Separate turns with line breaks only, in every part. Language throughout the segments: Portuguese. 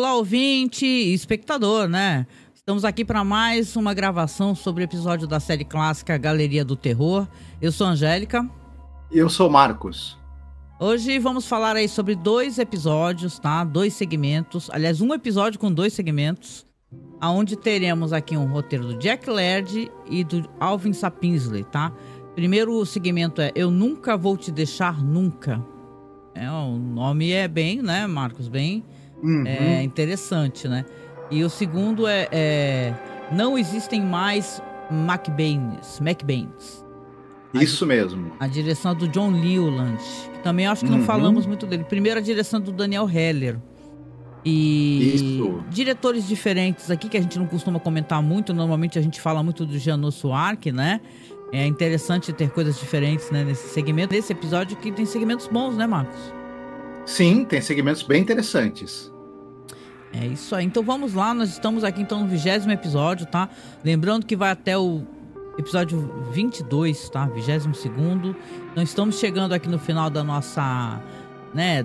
Olá, ouvinte e espectador, né? Estamos aqui para mais uma gravação sobre o episódio da série clássica Galeria do Terror. Eu sou a Angélica.
E eu sou o Marcos.
Hoje vamos falar aí sobre 2 episódios, tá? 2 segmentos. Aliás, um episódio com 2 segmentos. Onde teremos aqui um roteiro do Jack Laird e do Alvin Sapinsley, tá? Primeiro segmento é Eu Nunca Vou Te Deixar Nunca. O nome é bem, né, Marcos? Bem interessante, né? E o segundo é Não Existem Mais McBains.
Isso mesmo.
A direção do John Leland, que também acho que não falamos muito dele. Primeiro a direção do Daniel Heller. E diretores diferentes aqui que a gente não costuma comentar muito. Normalmente a gente fala muito do Jeannot Suarque, né? É interessante ter coisas diferentes, né, nesse segmento. Nesse episódio que tem segmentos bons, né, Marcos?
Sim, tem segmentos bem interessantes.
É isso aí. Então vamos lá, nós estamos aqui então no 20º episódio, tá? Lembrando que vai até o episódio 22, tá? 22º. Então estamos chegando aqui no final da nossa...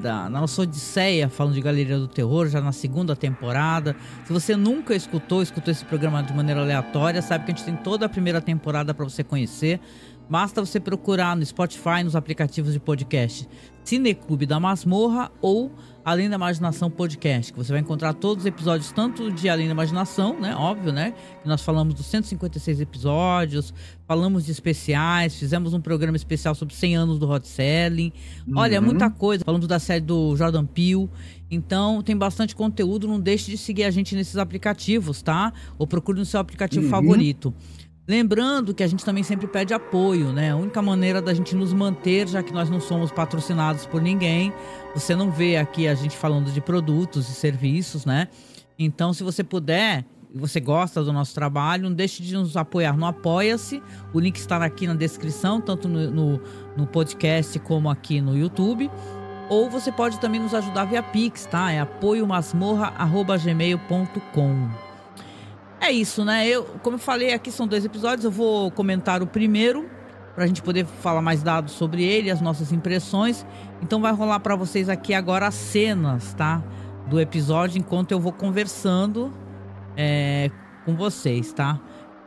da nossa odisseia, falando de Galeria do Terror, já na 2ª temporada. Se você nunca escutou esse programa de maneira aleatória, sabe que a gente tem toda a primeira temporada para você conhecer. Basta você procurar no Spotify, nos aplicativos de podcast Cineclube da Masmorra ou Além da Imaginação Podcast, que você vai encontrar todos os episódios, tanto de Além da Imaginação, né, óbvio, né, que nós falamos dos 156 episódios, falamos de especiais, fizemos um programa especial sobre 100 anos do hot selling, olha, muita coisa, falamos da série do Jordan Peele, então tem bastante conteúdo, não deixe de seguir a gente nesses aplicativos, tá, ou procure no seu aplicativo favorito. Lembrando que a gente também sempre pede apoio, né? A única maneira da gente nos manter, já que nós não somos patrocinados por ninguém, você não vê aqui a gente falando de produtos e serviços, né? Então, se você puder, e você gosta do nosso trabalho, não deixe de nos apoiar no Apoia-se. O link está aqui na descrição, tanto no podcast como aqui no YouTube. Ou você pode também nos ajudar via Pix, tá? É apoiomasmorra@gmail.com. É isso, né? Como eu falei, aqui são 2 episódios. Eu vou comentar o primeiro, pra gente poder falar mais dados sobre ele, as nossas impressões. Então vai rolar pra vocês aqui agora as cenas, tá? Do episódio, enquanto eu vou conversando com vocês, tá?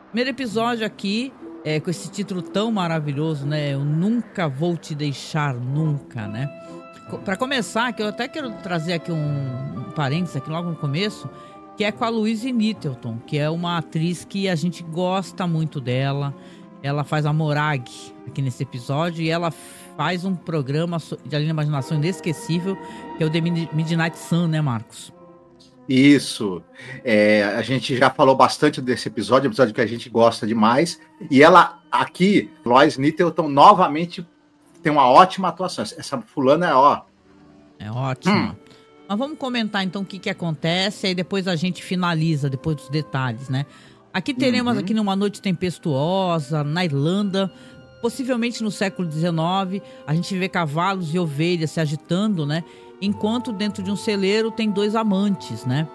Primeiro episódio aqui, com esse título tão maravilhoso, né? Eu Nunca Vou Te Deixar Nunca, né? Pra começar, que eu até quero trazer aqui um parênteses aqui logo no começo, que é com a Louise Nettleton, que é uma atriz que a gente gosta muito dela. Ela faz a Morag aqui nesse episódio e ela faz um programa de Além da Imaginação inesquecível, que é o The Midnight Sun, né, Marcos?
Isso. A gente já falou bastante desse episódio, que a gente gosta demais. E ela aqui, Louise Nettleton, novamente tem uma ótima atuação. Essa fulana
é ótima. Mas vamos comentar então o que acontece, aí depois a gente finaliza, depois dos detalhes, né? Aqui teremos aqui numa noite tempestuosa, na Irlanda, possivelmente no século XIX, a gente vê cavalos e ovelhas se agitando, né? Enquanto dentro de um celeiro tem 2 amantes, né?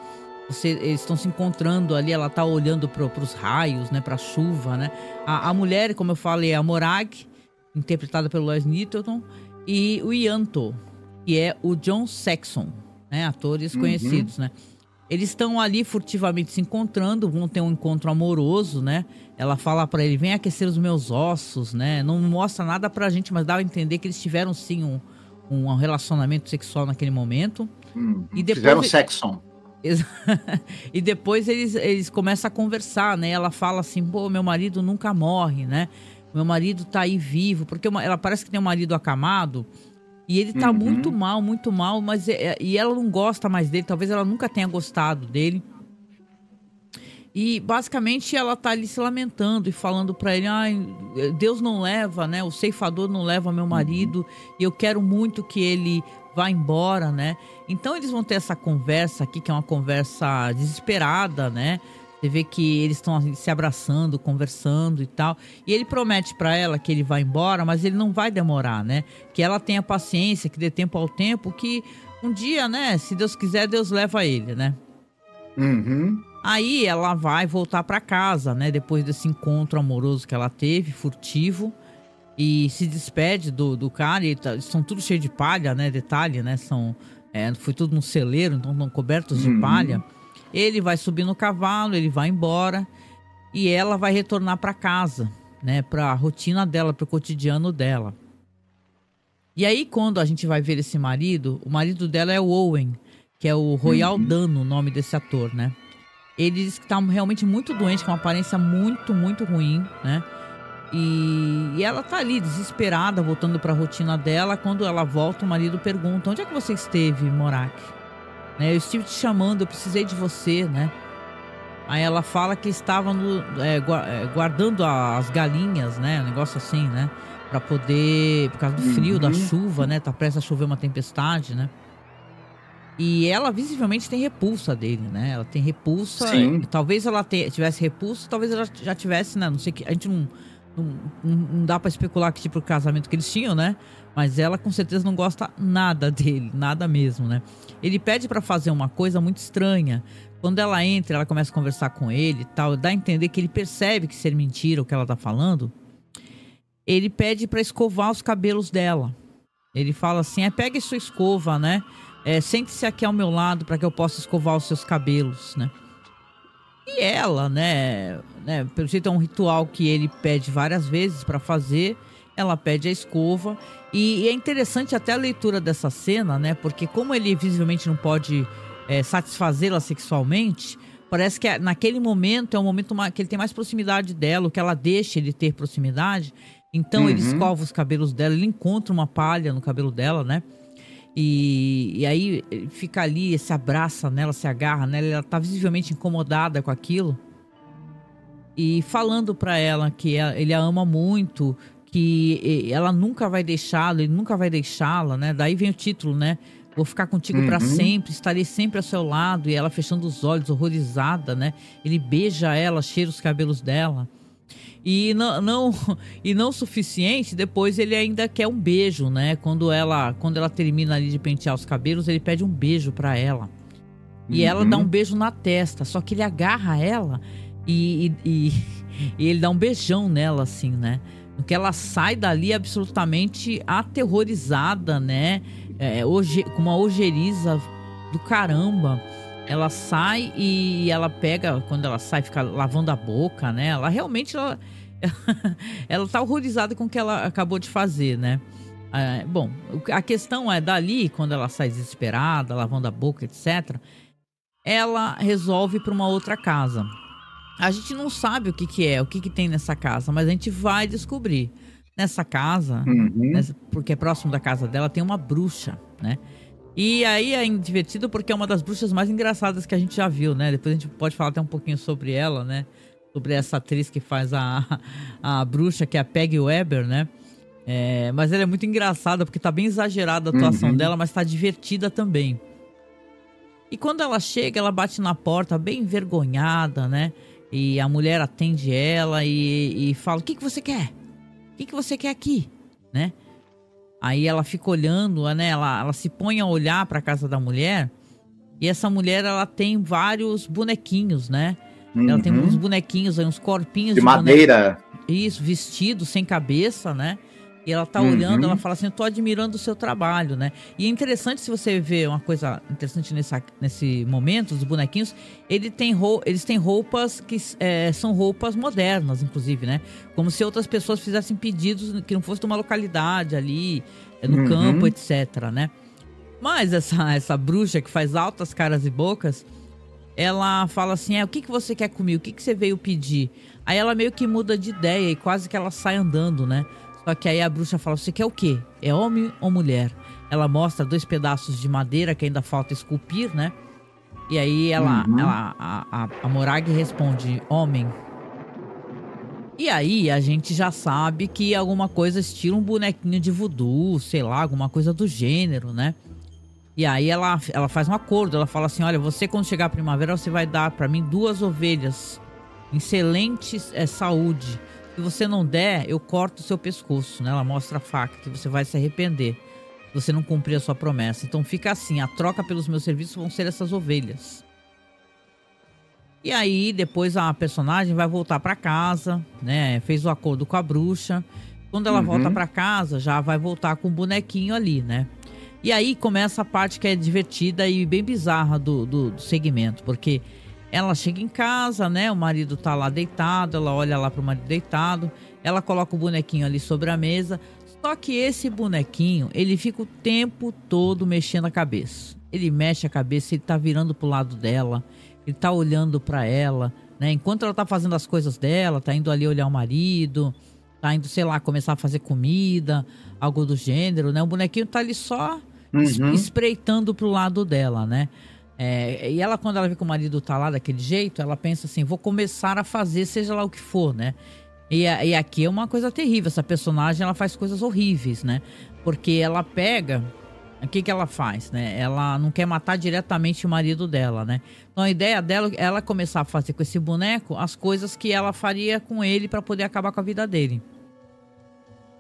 Eles estão se encontrando ali, ela tá olhando pros raios, né? Pra chuva, né? A mulher, como eu falei, é a Morag, interpretada pelo Louise Nettleton, e o Ianto, que é o John Saxon, né, atores conhecidos, né? Eles estão ali furtivamente se encontrando, vão ter um encontro amoroso, né? Ela fala pra ele, vem aquecer os meus ossos, né? Não mostra nada pra gente, mas dá a entender que eles tiveram sim um relacionamento sexual naquele momento.
E depois fizeram sexo.
E depois eles começam a conversar, né? Ela fala assim, pô, meu marido nunca morre, né? Meu marido tá aí vivo, porque ela parece que tem um marido acamado. E ele tá muito mal, mas e ela não gosta mais dele, talvez ela nunca tenha gostado dele. E basicamente ela tá ali se lamentando e falando pra ele, Deus não leva, né? O ceifador não leva meu marido e eu quero muito que ele vá embora, né? Então eles vão ter essa conversa aqui, que é uma conversa desesperada, né? Você vê que eles estão se abraçando, conversando e tal. E ele promete pra ela que ele vai embora, mas ele não vai demorar, né? Que ela tenha paciência, que dê tempo ao tempo, que um dia, né? Se Deus quiser, Deus leva ele, né? Aí ela vai voltar pra casa, né? Depois desse encontro amoroso que ela teve, furtivo. E se despede do cara. E são tudo cheio de palha, né? Detalhe, né? foi tudo num celeiro, então estão cobertos de palha. Ele vai subir no cavalo, ele vai embora e ela vai retornar para casa, né? Para a rotina dela, para o cotidiano dela. E aí, quando a gente vai ver esse marido, o marido dela é o Owen, que é o Royal Dano, o nome desse ator, né? Ele diz que tá realmente muito doente, com uma aparência muito, muito ruim, né? E ela tá ali, desesperada, voltando pra rotina dela. Quando ela volta, o marido pergunta: onde é que você esteve, Morak? Né? Eu estive te chamando, eu precisei de você, né? Aí ela fala que estava guardando as galinhas, né? Um negócio assim, né? Pra poder, por causa do frio, da chuva, né? Tá prestes a chover uma tempestade, né? E ela visivelmente tem repulsa dele, né? Ela tem repulsa.
Sim.
Talvez ela tivesse repulsa, talvez ela já tivesse, né? Não sei, que a gente não dá pra especular que tipo de casamento que eles tinham, né? Mas ela com certeza não gosta nada dele, nada mesmo, né? Ele pede pra fazer uma coisa muito estranha. Quando ela entra, ela começa a conversar com ele e tal, dá a entender que ele percebe que ser mentira o que ela tá falando. Ele pede pra escovar os cabelos dela. Ele fala assim: pega sua escova, né? Sente-se aqui ao meu lado para que eu possa escovar os seus cabelos, né? E ela, né, pelo jeito é um ritual que ele pede várias vezes para fazer. Ela pede a escova. E é interessante até a leitura dessa cena, né? Porque como ele visivelmente não pode satisfazê-la sexualmente, parece que naquele momento é um momento que ele tem mais proximidade dela, o que ela deixa ele ter proximidade. Então ele escova os cabelos dela, ele encontra uma palha no cabelo dela, né? E aí ele fica ali, se abraça nela, se agarra nela, ela tá visivelmente incomodada com aquilo. E falando pra ela que ele a ama muito, que ela nunca vai deixá-lo, ele nunca vai deixá-la, né? Daí vem o título, né? Vou ficar contigo pra sempre, estarei sempre ao seu lado. E ela fechando os olhos, horrorizada, né? Ele beija ela, cheira os cabelos dela. E não suficiente, depois ele ainda quer um beijo, né? Quando ela termina ali de pentear os cabelos, ele pede um beijo pra ela. E ela dá um beijo na testa, só que ele agarra ela e ele dá um beijão nela, assim, né? Porque ela sai dali absolutamente aterrorizada, né? Com uma ojeriza do caramba. Ela sai e ela pega, quando ela sai, fica lavando a boca, né? Ela realmente, ela tá horrorizada com o que ela acabou de fazer, né? Bom, a questão é dali, quando ela sai desesperada, lavando a boca, etc., ela resolve ir para uma outra casa. A gente não sabe o que tem nessa casa, mas a gente vai descobrir. Nessa casa, porque é próximo da casa dela, tem uma bruxa, né? E aí é divertido porque é uma das bruxas mais engraçadas que a gente já viu, né? Depois a gente pode falar até um pouquinho sobre ela, né? Sobre essa atriz que faz a bruxa, que é a Peggy Weber, né? Mas ela é muito engraçada porque tá bem exagerada a atuação dela, mas tá divertida também. E quando ela chega, ela bate na porta bem envergonhada, né? E a mulher atende ela e fala: o que você quer? O que você quer aqui? Né? Aí ela fica olhando, né? Ela se põe a olhar pra casa da mulher. E essa mulher, ela tem vários bonequinhos, né? Ela tem uns bonequinhos aí, uns corpinhos
de madeira.
Isso, vestidos, sem cabeça, né? E ela tá olhando, ela fala assim: eu tô admirando o seu trabalho, né? E é interessante, se você ver uma coisa interessante nesse momento, os bonequinhos, eles têm roupas que são roupas modernas, inclusive, né? Como se outras pessoas fizessem pedidos que não fosse de uma localidade ali, no campo, etc, né? Mas essa bruxa que faz altas caras e bocas, ela fala assim: o que você quer comigo? O que você veio pedir? Aí ela meio que muda de ideia e quase que ela sai andando, né? Só que aí a bruxa fala: você quer o quê? É homem ou mulher? Ela mostra 2 pedaços de madeira que ainda falta esculpir, né? E aí a Morag responde: homem. E aí a gente já sabe que alguma coisa estilo um bonequinho de voodoo, sei lá, alguma coisa do gênero, né? E aí ela faz um acordo, ela fala assim: olha, você quando chegar a primavera, você vai dar pra mim 2 ovelhas em excelente saúde. Se você não der, eu corto o seu pescoço, né? Ela mostra a faca, que você vai se arrepender se você não cumprir a sua promessa. Então fica assim: a troca pelos meus serviços vão ser essas ovelhas. E aí depois a personagem vai voltar pra casa, né? Fez o acordo com a bruxa. Quando ela volta pra casa, já vai voltar com o bonequinho ali, né? E aí começa a parte que é divertida e bem bizarra do segmento, porque ela chega em casa, né? O marido tá lá deitado, ela olha lá pro marido deitado, ela coloca o bonequinho ali sobre a mesa. Só que esse bonequinho, ele fica o tempo todo mexendo a cabeça. Ele mexe a cabeça, ele tá virando pro lado dela, ele tá olhando pra ela, né? Enquanto ela tá fazendo as coisas dela, tá indo ali olhar o marido, tá indo, sei lá, começar a fazer comida, algo do gênero, né? O bonequinho tá ali só espreitando pro lado dela, né? E ela, quando ela vê que o marido tá lá daquele jeito, ela pensa assim, vou começar a fazer seja lá o que for, né? E aqui é uma coisa terrível, essa personagem, ela faz coisas horríveis, né? Porque ela pega... O que ela faz, né? Ela não quer matar diretamente o marido dela, né? Então a ideia dela é ela começar a fazer com esse boneco as coisas que ela faria com ele para poder acabar com a vida dele.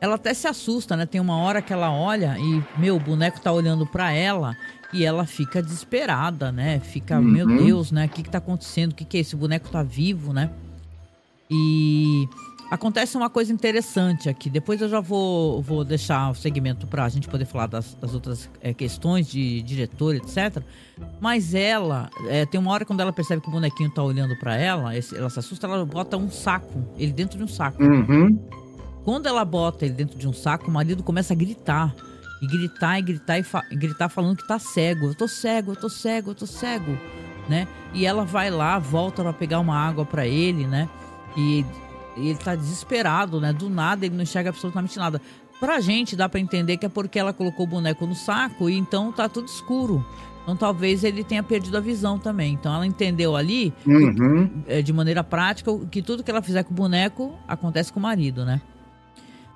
Ela até se assusta, né? Tem uma hora que ela olha e, o boneco tá olhando para ela e ela fica desesperada, né? Fica, meu Deus, né? O que tá acontecendo? O que é? Esse boneco tá vivo, né? E... acontece uma coisa interessante aqui. Depois eu já vou deixar o segmento pra gente poder falar das outras questões de diretor, etc. Mas ela, tem uma hora quando ela percebe que o bonequinho tá olhando pra ela, ela se assusta, ela bota um saco, ele dentro de um saco. Quando ela bota ele dentro de um saco, o marido começa a gritar. E gritar falando que tá cego. Eu tô cego, eu tô cego, eu tô cego, né? E ela vai lá, volta pra pegar uma água pra ele, né? E ele tá desesperado, né? Do nada ele não enxerga absolutamente nada. Pra gente dá pra entender que é porque ela colocou o boneco no saco e então tá tudo escuro. Então talvez ele tenha perdido a visão também. Então ela entendeu ali, de maneira prática, que tudo que ela fizer com o boneco acontece com o marido, né?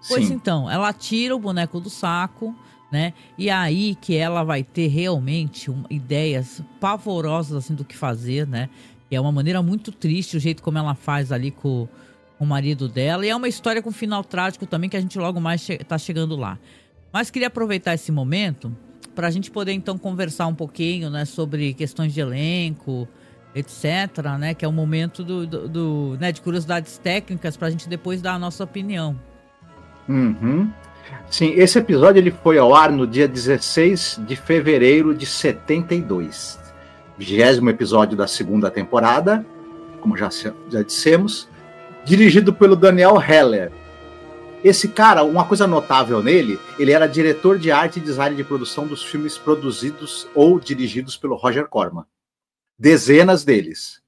Pois então, ela tira o boneco do saco, né? E aí que ela vai ter realmente ideias pavorosas assim do que fazer, né? Que é uma maneira muito triste o jeito como ela faz ali com o marido dela. E é uma história com final trágico também, que a gente logo mais tá chegando lá. Mas queria aproveitar esse momento para a gente poder então conversar um pouquinho, né, sobre questões de elenco, etc, né? Que é o momento né, de curiosidades técnicas para a gente depois dar a nossa opinião.
Sim, esse episódio ele foi ao ar no dia 16 de fevereiro de 72. 20º episódio da segunda temporada, como já dissemos, dirigido pelo Daniel Heller. Esse cara, uma coisa notável nele, ele era diretor de arte e design de produção dos filmes produzidos ou dirigidos pelo Roger Corman. Dezenas deles.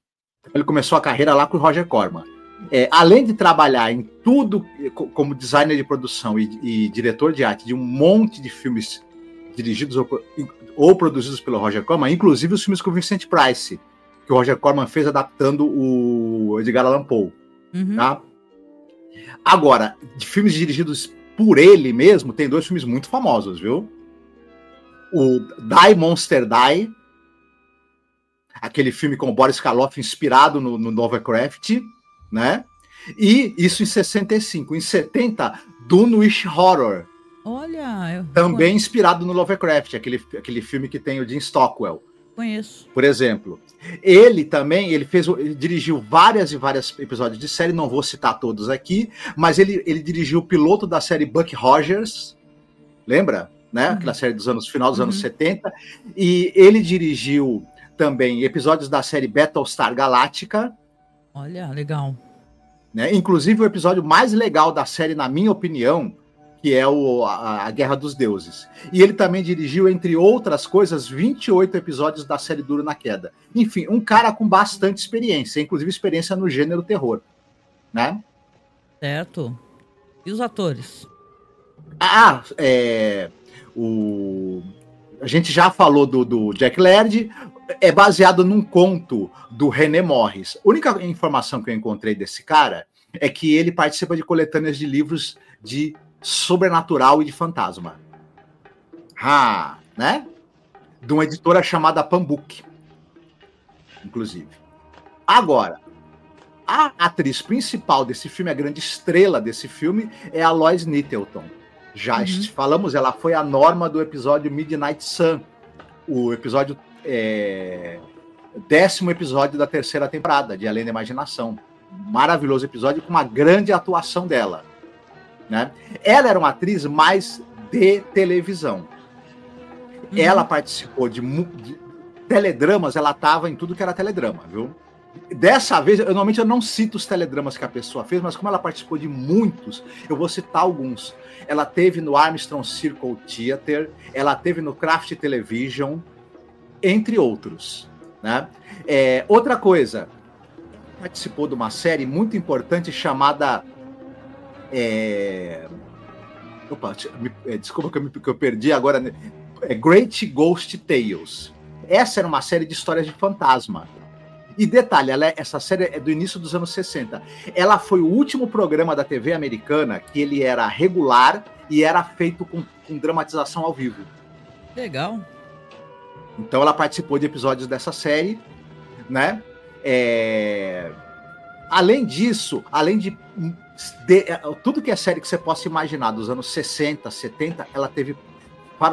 Ele começou a carreira lá com o Roger Corman. Além de trabalhar em tudo como designer de produção e diretor de arte de um monte de filmes dirigidos ou produzidos pelo Roger Corman, inclusive os filmes com o Vincent Price, que o Roger Corman fez adaptando o Edgar Allan Poe. Tá? Agora, de filmes dirigidos por ele mesmo, tem 2 filmes muito famosos, viu? O Die Monster Die, aquele filme com o Boris Karloff inspirado no Lovecraft, né? E isso em 65. Em 70, Dunwich Horror.
Olha,
também inspirado no Lovecraft, aquele filme que tem o Jim Stockwell.
Conheço.
Por exemplo. Ele dirigiu vários episódios de série, não vou citar todos aqui, mas ele dirigiu o piloto da série Buck Rogers, lembra? Né? Aquela série final dos anos 70. E ele dirigiu também episódios da série Battlestar Galactica.
Olha, legal.
Né? Inclusive o episódio mais legal da série, na minha opinião, que é a Guerra dos Deuses. E ele também dirigiu, entre outras coisas, 28 episódios da série Duro na Queda. Enfim, um cara com bastante experiência, inclusive experiência no gênero terror. Né?
Certo. E os atores?
A gente já falou do Jack Laird, é baseado num conto do René Morris. A única informação que eu encontrei desse cara é que ele participa de coletâneas de livros de sobrenatural e de fantasma. Né? De uma editora chamada Pambook, inclusive. Agora, a atriz principal desse filme, a grande estrela desse filme, é a Lois Nettleton. Já falamos, ela foi a Norma do episódio Midnight Sun, o episódio 10º episódio da 3ª temporada de Além da Imaginação. Maravilhoso episódio com uma grande atuação dela. Né? Ela era uma atriz mais de televisão. Ela participou de teledramas, ela estava em tudo que era teledrama, viu? Dessa vez, normalmente eu não cito os teledramas que a pessoa fez, mas como ela participou de muitos, eu vou citar alguns. Ela teve no Armstrong Circle Theater, ela teve no Kraft Television, entre outros, né? Outra coisa, participou de uma série muito importante chamada... desculpa que eu perdi agora. Great Ghost Tales. Essa era uma série de histórias de fantasma. E detalhe, essa série é do início dos anos 60. Ela foi o último programa da TV americana que ele era regular e era feito com dramatização ao vivo.
Legal.
Então ela participou de episódios dessa série, né? Além disso, tudo que é série que você possa imaginar dos anos 60, 70, ela teve,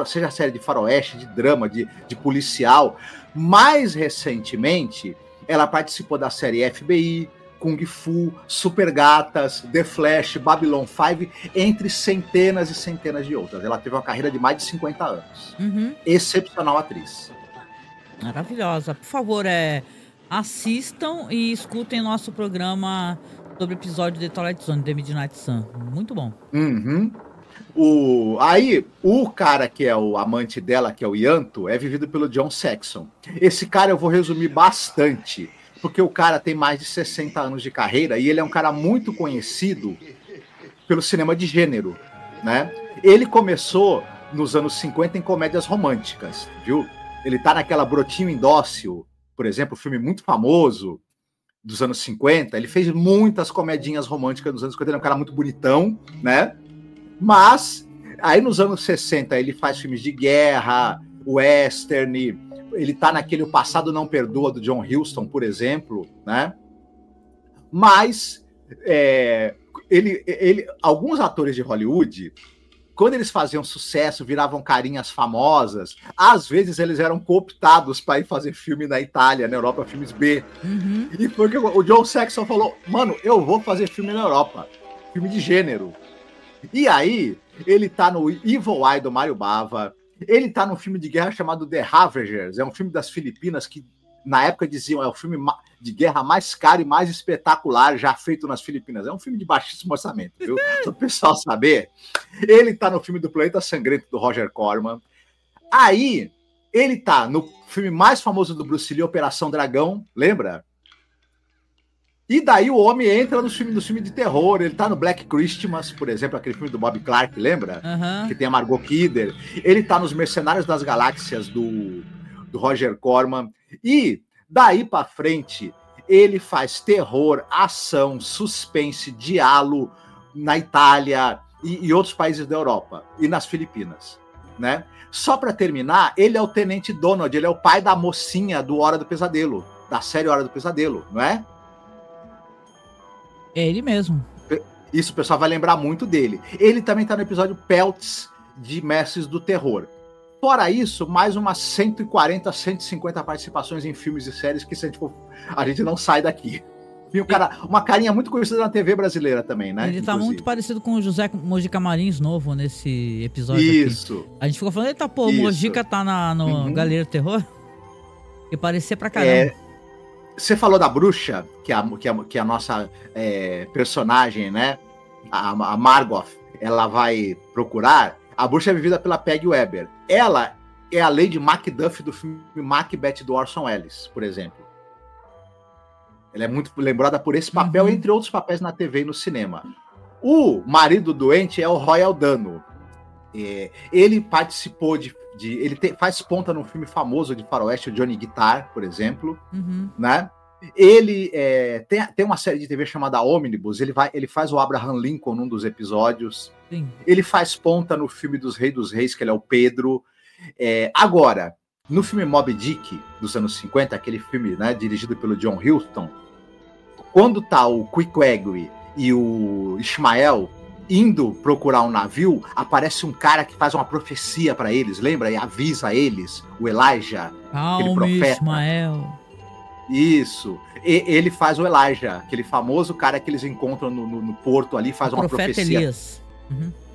seja série de faroeste, de drama, de policial. Mais recentemente, ela participou da série FBI, Kung Fu, Super Gatas, The Flash, Babylon 5, entre centenas e centenas de outras. Ela teve uma carreira de mais de 50 anos. Excepcional atriz.
Maravilhosa. Por favor, assistam e escutem nosso programa sobre o episódio de Twilight Zone, The Midnight Sun. Muito bom.
Aí, o cara que é o amante dela, que é o Yanto, é vivido pelo John Saxon. Esse cara eu vou resumir bastante, porque o cara tem mais de 60 anos de carreira e ele é um cara muito conhecido pelo cinema de gênero, né? Ele começou nos anos 50 em comédias românticas, viu? Ele tá naquela Brotinho Indócil, por exemplo, filme muito famoso dos anos 50. Ele fez muitas comedinhas românticas nos anos 50, ele é um cara muito bonitão, né? Mas, aí nos anos 60, ele faz filmes de guerra, western, ele tá naquele O Passado Não Perdoa, do John Huston, por exemplo, né? Mas, alguns atores de Hollywood, quando eles faziam sucesso, viravam carinhas famosas, às vezes eles eram cooptados para ir fazer filme na Itália, na Europa, filmes B. E foi que o John Saxon falou, mano, eu vou fazer filme na Europa, filme de gênero. E aí, ele tá no Evil Eye do Mário Bava, ele tá num filme de guerra chamado The Ravagers, é um filme das Filipinas que, na época, diziam é o filme de guerra mais caro e mais espetacular já feito nas Filipinas. É um filme de baixíssimo orçamento, viu? Para o pessoal saber. Ele tá no filme do Planeta Sangrento, do Roger Corman. Aí, ele tá no filme mais famoso do Bruce Lee, Operação Dragão, lembra? E daí o homem entra no filme de terror. Ele tá no Black Christmas, por exemplo, aquele filme do Bob Clark, lembra? Que tem a Margot Kidder. Ele tá nos Mercenários das Galáxias, do Roger Corman. E daí pra frente, ele faz terror, ação, suspense, diálogo na Itália e outros países da Europa. E nas Filipinas, né? Só pra terminar, ele é o Tenente Donald, ele é o pai da mocinha do Hora do Pesadelo, da série Hora do Pesadelo, não é?
É ele mesmo.
Isso, o pessoal vai lembrar muito dele. Ele também tá no episódio Peltz de Mestres do Terror. Fora isso, mais umas 140, 150 participações em filmes e séries que, se a gente não sai daqui. E o cara, uma carinha muito conhecida na TV brasileira também, né?
Ele tá muito parecido com o José Mojica Marins novo nesse episódio.
Isso.
Aqui. A gente ficou falando, eita, pô, o Mojica tá no Galeria do Terror? Que parecia pra caramba.
Você falou da bruxa, que é a nossa personagem, né? A Margot, ela vai procurar. A bruxa é vivida pela Peggy Webber. Ela é a Lady Macduff do filme Macbeth do Orson Welles, por exemplo. Ela é muito lembrada por esse papel, entre outros papéis na TV e no cinema. O marido doente é o Royal Dano. Ele participou ele faz ponta num filme famoso de faroeste, o Johnny Guitar, por exemplo, né? Ele tem uma série de TV chamada Omnibus, ele faz o Abraham Lincoln num dos episódios.
Sim.
Ele faz ponta no filme dos Reis dos Reis, que ele é o Pedro. Agora, no filme Moby Dick, dos anos 50, aquele filme, né, dirigido pelo John Huston, quando tá o Queequeg e o Ismael indo procurar um navio, aparece um cara que faz uma profecia para eles, lembra? E avisa eles, o Elijah, aquele profeta.
Ismael.
Isso. Ele faz o Elijah, aquele famoso cara que eles encontram no porto ali, faz uma profecia.
Profeta Elias.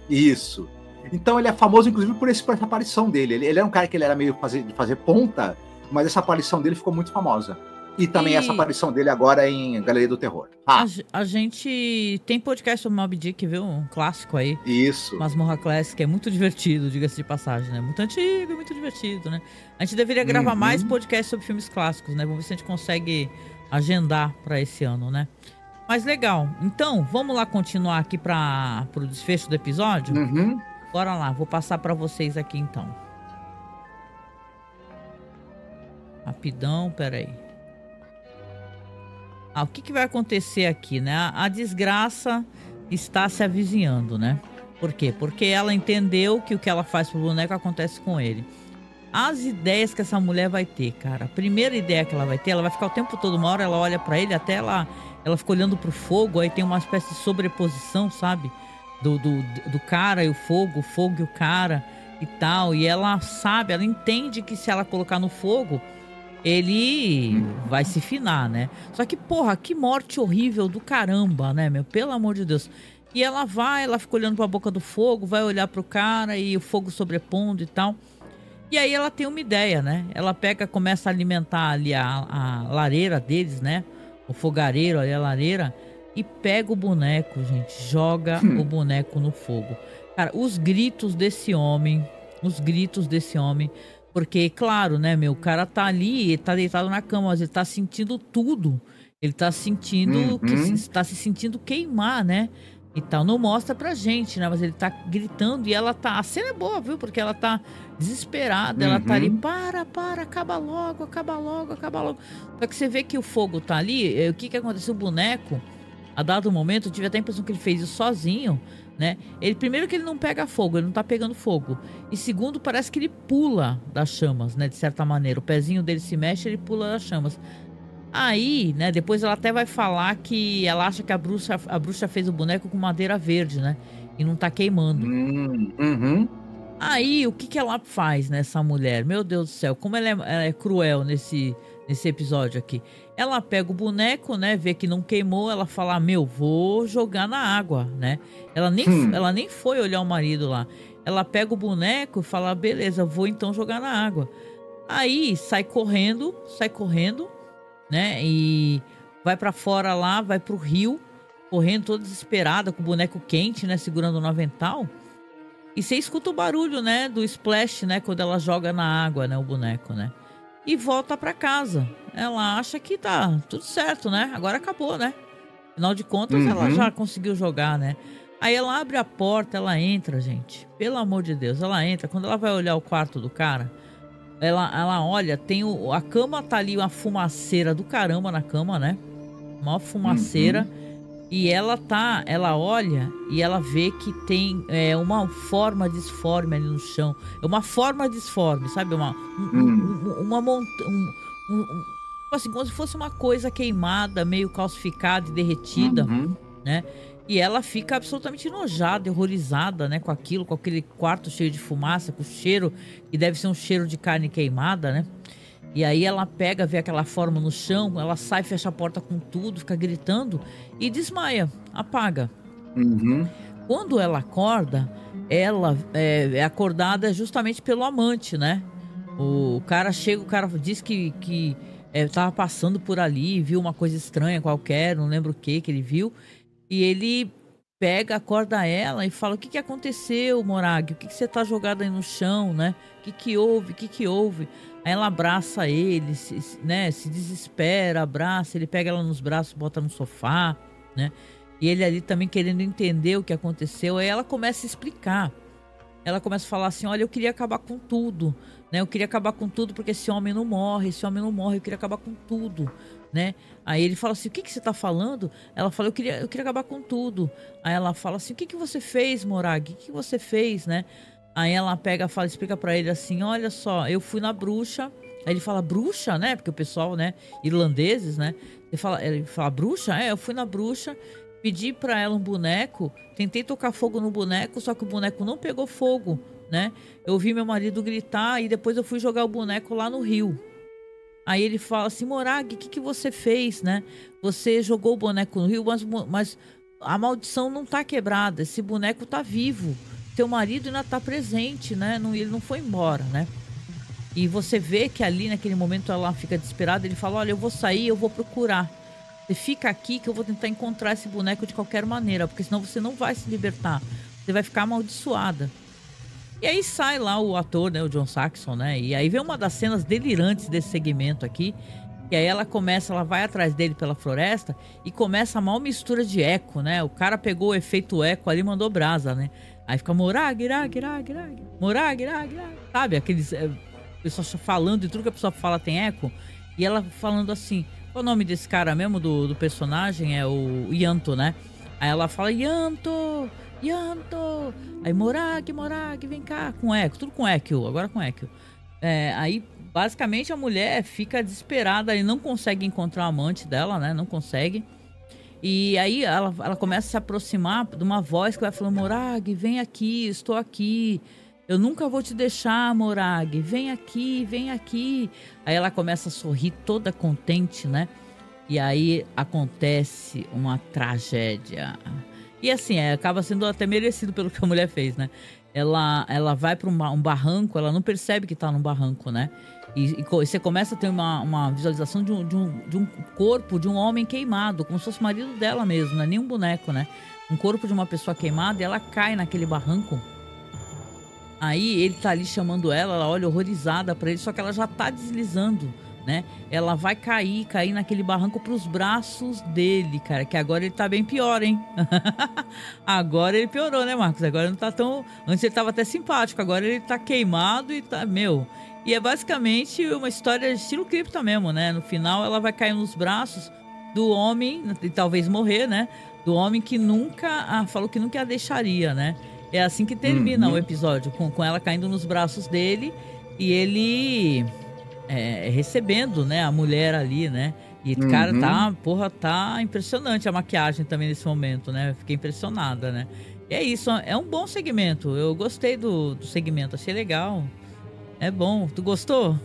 Isso. Então ele é famoso, inclusive, por essa aparição dele. Ele era um cara que ele era meio de fazer ponta, mas essa aparição dele ficou muito famosa. E também essa aparição dele agora em Galeria do Terror.
A gente tem podcast sobre Moby Dick, viu? Um clássico aí.
Isso.
Masmorra Classic, é muito divertido, diga-se de passagem, né? Muito antigo e muito divertido, né? A gente deveria gravar mais podcasts sobre filmes clássicos, né? Vamos ver se a gente consegue agendar para esse ano, né? Mas legal. Então, vamos lá continuar aqui para o desfecho do episódio? Bora lá, vou passar para vocês aqui então. Rapidão, peraí. O que vai acontecer aqui, né? A desgraça está se avizinhando, né? Por quê? Porque ela entendeu que o que ela faz pro boneco acontece com ele. As ideias que essa mulher vai ter, cara. A primeira ideia que ela vai ter, ela vai ficar o tempo todo, uma hora ela olha pra ele, até ela fica olhando pro fogo, aí tem uma espécie de sobreposição, sabe? Do cara e o fogo e o cara e tal. E ela sabe, ela entende que se ela colocar no fogo, ele vai se finar, né? Só que, porra, que morte horrível do caramba, né, meu? Pelo amor de Deus. E ela fica olhando pra boca do fogo, vai olhar pro cara e o fogo sobrepondo e tal. E aí ela tem uma ideia, né? Ela começa a alimentar ali a lareira deles, né? O fogareiro ali, a lareira. E pega o boneco, gente. Joga o boneco no fogo. Cara, os gritos desse homem. Porque, claro, né, meu? O cara tá ali, ele tá deitado na cama, mas ele tá sentindo tudo. Ele tá sentindo, tá se sentindo queimar, né? E tal, não mostra pra gente, né? Mas ele tá gritando e ela tá... A cena é boa, viu? Porque ela tá desesperada, ela tá ali, para, acaba logo. Só que você vê que o fogo tá ali, o que aconteceu? O boneco, a dado momento, eu tive até a impressão que ele fez isso sozinho, né? Primeiro que ele não pega fogo, ele não tá pegando fogo. E segundo, parece que ele pula das chamas, né? De certa maneira, o pezinho dele se mexe, ele pula das chamas. Aí, né, depois ela até vai falar que ela acha que a bruxa fez o boneco com madeira verde, né? E não tá queimando. Aí, o que ela faz, né, essa mulher? Meu Deus do céu, como ela é cruel nesse episódio aqui. Ela pega o boneco, né, vê que não queimou, ela fala, vou jogar na água, né? Ela nem foi olhar o marido lá. Ela pega o boneco e fala, beleza, vou então jogar na água. Aí, sai correndo, né? E vai pra fora lá, vai pro rio, correndo toda desesperada, com o boneco quente, né? Segurando o avental. E você escuta o barulho, né? Do splash, né? Quando ela joga na água, né? O boneco, né? E volta pra casa. Ela acha que tá tudo certo, né? Agora acabou, né? Afinal de contas, ela já conseguiu jogar, né? Aí ela abre a porta, ela entra, gente. Pelo amor de Deus, ela entra. Quando ela vai olhar o quarto do cara... Ela olha, tem a cama tá ali, uma fumaceira do caramba na cama, né? Uma fumaceira. E ela olha e ela vê que tem uma forma disforme ali no chão. É uma forma disforme, sabe? Assim, como se fosse uma coisa queimada, meio calcificada e derretida, né? E ela fica absolutamente enojada, horrorizada, né, com aquilo, com aquele quarto cheio de fumaça, com o cheiro, que deve ser um cheiro de carne queimada, né? E aí ela vê aquela forma no chão, ela sai, fecha a porta com tudo, fica gritando e desmaia, apaga. Quando ela acorda, ela é acordada justamente pelo amante, né? O cara diz que tava passando por ali, viu uma coisa estranha qualquer, não lembro o que ele viu. E ele acorda ela e fala, o que aconteceu, Morag? O que você tá jogado aí no chão, né? O que houve? Aí ela abraça ele, né? Se desespera, abraça, ele pega ela nos braços, bota no sofá, né? E ele ali também querendo entender o que aconteceu. Aí ela começa a explicar. Ela começa a falar assim, olha, eu queria acabar com tudo, né? Eu queria acabar com tudo porque esse homem não morre, eu queria acabar com tudo, né? Aí ele fala assim, o que você tá falando? Ela fala, eu queria acabar com tudo. Aí ela fala assim, o que você fez, Morag? O que você fez, né? Aí ela explica pra ele assim, olha só, eu fui na bruxa. Aí ele fala, bruxa, né? Porque o pessoal, né, irlandeses, né? Ele fala, bruxa? Eu fui na bruxa, pedi pra ela um boneco, tentei tocar fogo no boneco, só que o boneco não pegou fogo, né? Eu ouvi meu marido gritar e depois eu fui jogar o boneco lá no rio. Aí ele fala assim, Morag, o que você fez, né? Você jogou o boneco no rio, mas a maldição não tá quebrada, esse boneco tá vivo. teu marido ainda tá presente, né? Ele não foi embora, né? E você vê que ali naquele momento ela fica desesperada, ele fala, olha, eu vou sair, eu vou procurar. Você fica aqui que eu vou tentar encontrar esse boneco de qualquer maneira, porque senão você não vai se libertar. Você vai ficar amaldiçoada. E aí sai lá o ator, né, o John Saxon, né? E aí vem uma das cenas delirantes desse segmento aqui. E aí ela vai atrás dele pela floresta e começa a mal mistura de eco, né? O cara pegou o efeito eco ali e mandou brasa, né? Aí fica morag, irag, irag, irag, morag, irag, irag. Sabe, aqueles... pessoal falando e tudo que a pessoa fala tem eco. E ela falando assim... Qual o nome desse cara mesmo, do personagem? É o Yanto, né? Aí ela fala, Yanto, Yanto. Aí morag, morag, vem cá. Com eco, tudo com eco, agora com eco. Aí... Basicamente a mulher fica desesperada e não consegue encontrar o amante dela, né? Não consegue. E aí ela começa a se aproximar de uma voz que vai falando, Morag, vem aqui, estou aqui. Eu nunca vou te deixar, Morag. Vem aqui, vem aqui. Aí ela começa a sorrir toda contente, né? E aí acontece uma tragédia. E assim, acaba sendo até merecido pelo que a mulher fez, né? Ela vai para um barranco, ela não percebe que tá num barranco, né? E você começa a ter uma visualização de um corpo de um homem queimado, como se fosse o marido dela mesmo, não é nem um boneco, né? Um corpo de uma pessoa queimada e ela cai naquele barranco. Aí ele tá ali chamando ela olha horrorizada pra ele, só que ela já tá deslizando, né? Ela vai cair naquele barranco pros braços dele, cara, que agora ele tá bem pior, hein? Agora ele piorou, né, Marcos? Agora ele não tá tão... Antes ele tava até simpático, agora ele tá queimado e tá... E é basicamente uma história de estilo cripta mesmo, né? No final ela vai cair nos braços do homem, e talvez morrer, né? Do homem que nunca... falou que nunca a deixaria, né? É assim que termina o episódio, com ela caindo nos braços dele e ele... recebendo, né, a mulher ali, né? E, cara, tá impressionante a maquiagem também nesse momento, né? Fiquei impressionada, né? E é isso, é um bom segmento. Eu gostei do segmento, achei legal. É bom. Tu gostou?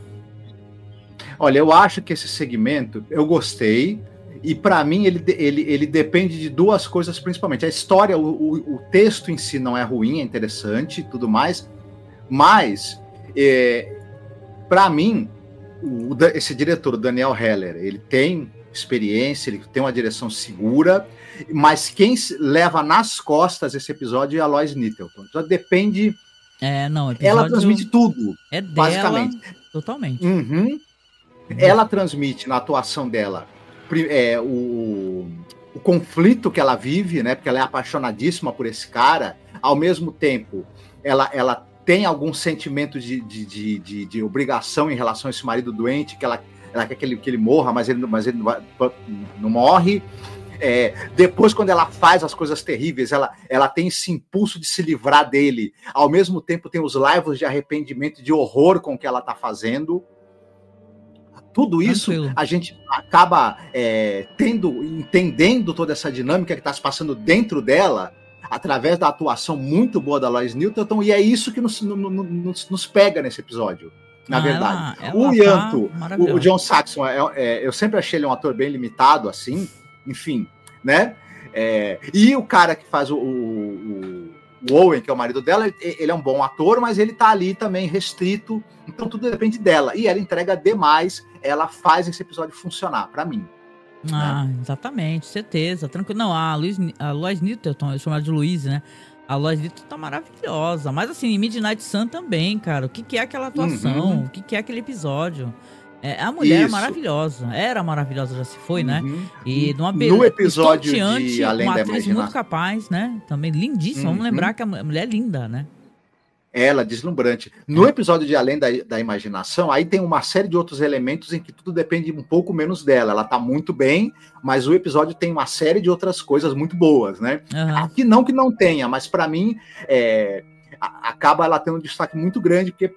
Olha, eu acho que esse segmento, eu gostei. E para mim, ele depende de duas coisas principalmente. A história, o texto em si não é ruim, é interessante e tudo mais. Mas, para mim, esse diretor, o Daniel Heller, ele tem experiência, ele tem uma direção segura, mas quem leva nas costas esse episódio é a Lois Nettleton. Então depende... ela transmite tudo,
é dela,
basicamente.
Totalmente.
Ela transmite na atuação dela o conflito que ela vive, né? Porque ela é apaixonadíssima por esse cara. Ao mesmo tempo, ela tem algum sentimento de obrigação em relação a esse marido doente, que ela quer que ele morra, mas ele não morre. Depois, quando ela faz as coisas terríveis, ela tem esse impulso de se livrar dele. Ao mesmo tempo, tem os laivos de arrependimento, de horror com o que ela está fazendo. Tudo isso a gente acaba entendendo toda essa dinâmica que está se passando dentro dela, através da atuação muito boa da Lois Nettleton, e é isso que nos pega nesse episódio, na verdade. O Yanto, o John Saxon, eu sempre achei ele um ator bem limitado, assim, enfim, né? E o cara que faz o Owen, que é o marido dela, ele é um bom ator, mas ele tá ali também restrito, então tudo depende dela. E ela entrega demais, ela faz esse episódio funcionar, pra mim.
Exatamente, certeza, tranquilo. Não, a Lois Nettleton, eu chamo ela de Louise, né? A Lois Nettleton tá maravilhosa, mas assim, em Midnight Sun também, cara. O que é aquela atuação? O que é aquele episódio? A mulher é maravilhosa, era maravilhosa, já se foi, né? E numa
no episódio de Além
uma
da
atriz
Imaginação,
muito capaz, né? Também lindíssima, vamos lembrar que a mulher é linda, né?
Ela, deslumbrante. No episódio de Além da Imaginação, aí tem uma série de outros elementos em que tudo depende um pouco menos dela. Ela tá muito bem, mas o episódio tem uma série de outras coisas muito boas, né? Aqui não que não tenha, mas para mim acaba ela tendo um destaque muito grande, porque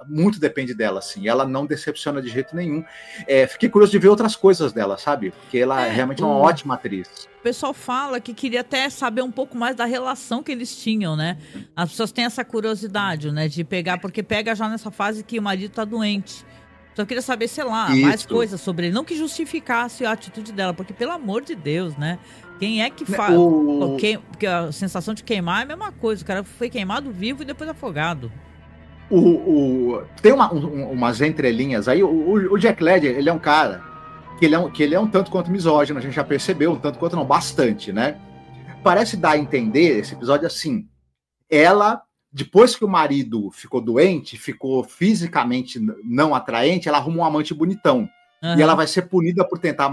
muito depende dela, assim. Ela não decepciona de jeito nenhum. Fiquei curioso de ver outras coisas dela, sabe? Porque ela é realmente uma ótima atriz.
O pessoal fala que queria até saber um pouco mais da relação que eles tinham, né? As pessoas têm essa curiosidade, né? De pegar, porque pega já nessa fase que o marido tá doente. Só queria saber, sei lá, mais
Isso.
coisas sobre ele. Não que justificasse a atitude dela, porque, pelo amor de Deus, né? Quem é que faz... Porque a sensação de queimar é a mesma coisa. O cara foi queimado vivo e depois afogado.
Tem umas entrelinhas aí. O Jack Ledger, ele é um cara que ele é um tanto quanto misógino, a gente já percebeu, um tanto quanto não, bastante, né? Parece dar a entender, esse episódio, assim, ela, depois que o marido ficou doente, ficou fisicamente não atraente, ela arruma um amante bonitão. Uhum. E ela vai ser punida por tentar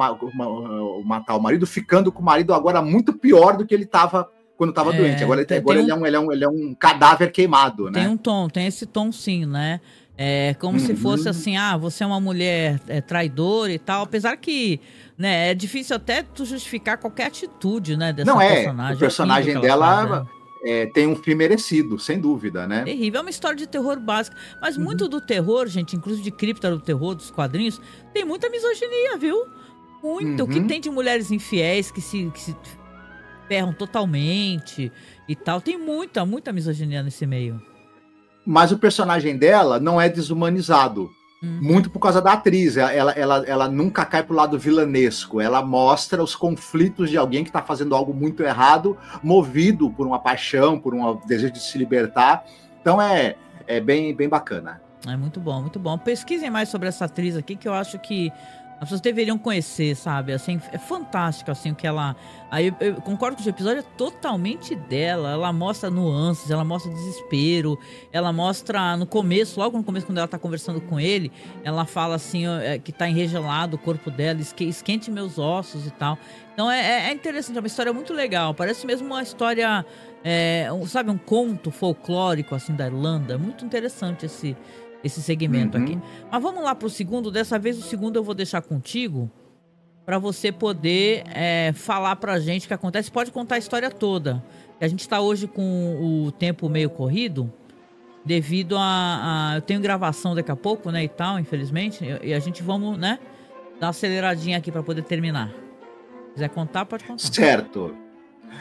matar o marido, ficando com o marido agora muito pior do que ele estava quando estava doente. Agora ele é um cadáver queimado, né?
Tem esse tom sim, né? É como se fosse assim, você é uma mulher traidora e tal, apesar que, né, é difícil até tu justificar qualquer atitude, né, dessa personagem.
O personagem dela tem um fim merecido, sem dúvida, né?
Terrível, é uma história de terror básica, mas muito do terror, gente, inclusive de cripta do terror, dos quadrinhos, tem muita misoginia, viu? Muito, o que tem de mulheres infiéis que se ferram totalmente e tal, tem muita misoginia nesse meio.
Mas o personagem dela não é desumanizado. Muito por causa da atriz. Ela nunca cai pro lado vilanesco. Ela mostra os conflitos de alguém que está fazendo algo muito errado, movido por uma paixão, por um desejo de se libertar. Então é bem bacana.
É muito bom, muito bom. Pesquisem mais sobre essa atriz aqui, que eu acho que as pessoas deveriam conhecer, sabe? Assim, é fantástico, assim, o que ela... Aí eu concordo que o episódio é totalmente dela. Ela mostra nuances, ela mostra desespero, ela mostra no começo, logo no começo, quando ela tá conversando com ele, ela fala assim, que tá enregelado o corpo dela, esquente meus ossos e tal. Então é interessante, é uma história muito legal. Parece mesmo uma história, sabe, um conto folclórico, assim, da Irlanda. É muito interessante esse segmento aqui. Mas vamos lá pro segundo. Dessa vez o segundo eu vou deixar contigo para você poder falar pra gente o que acontece. Pode contar a história toda. A gente tá hoje com o tempo meio corrido devido eu tenho gravação daqui a pouco, né, e tal, infelizmente. E a gente vamos, né, dar uma aceleradinha aqui para poder terminar. Se quiser contar, pode contar.
Certo.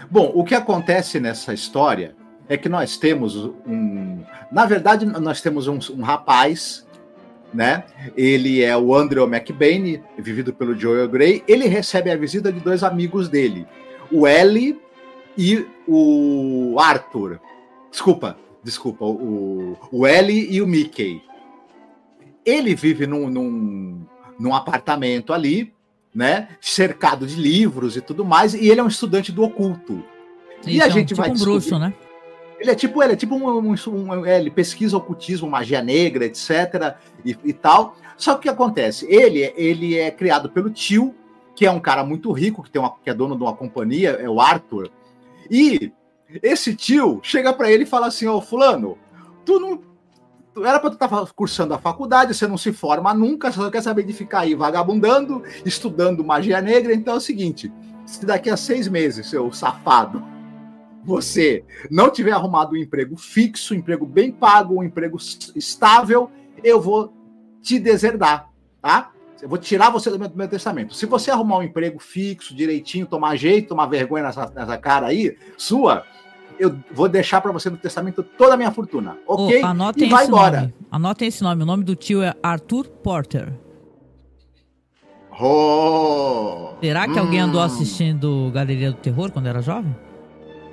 Bom, o que acontece nessa história é que nós temos na verdade, nós temos um rapaz, né? Ele é o Andrew McBain, vivido pelo Joel Grey. Ele recebe a visita de dois amigos dele, o Ellie e o Arthur. Desculpa, o Ellie e o Mickey. Ele vive num apartamento ali, né? Cercado de livros e tudo mais, e ele é um estudante do oculto.
E a gente vai descobrir... bruxo, né?
Ele é tipo ele pesquisa ocultismo, magia negra, etc. e tal. Só que o que acontece? Ele é criado pelo tio, que é um cara muito rico, que é dono de uma companhia, é o Arthur. E esse tio chega para ele e fala assim: ô, fulano, tu era para tu estar cursando a faculdade, você não se forma nunca, você só quer saber de ficar aí vagabundando, estudando magia negra. Então é o seguinte, se daqui a 6 meses, seu safado, você não tiver arrumado um emprego fixo, um emprego bem pago, um emprego estável, eu vou te deserdar, tá? Eu vou tirar você do meu testamento. Se você arrumar um emprego fixo, direitinho, tomar jeito, tomar vergonha nessa cara aí, sua, eu vou deixar para você no testamento toda a minha fortuna, ok?
Anotem e vai embora. Nome. Anotem esse nome. O nome do tio é Arthur Porter. Será que alguém andou assistindo Galeria do Terror quando era jovem?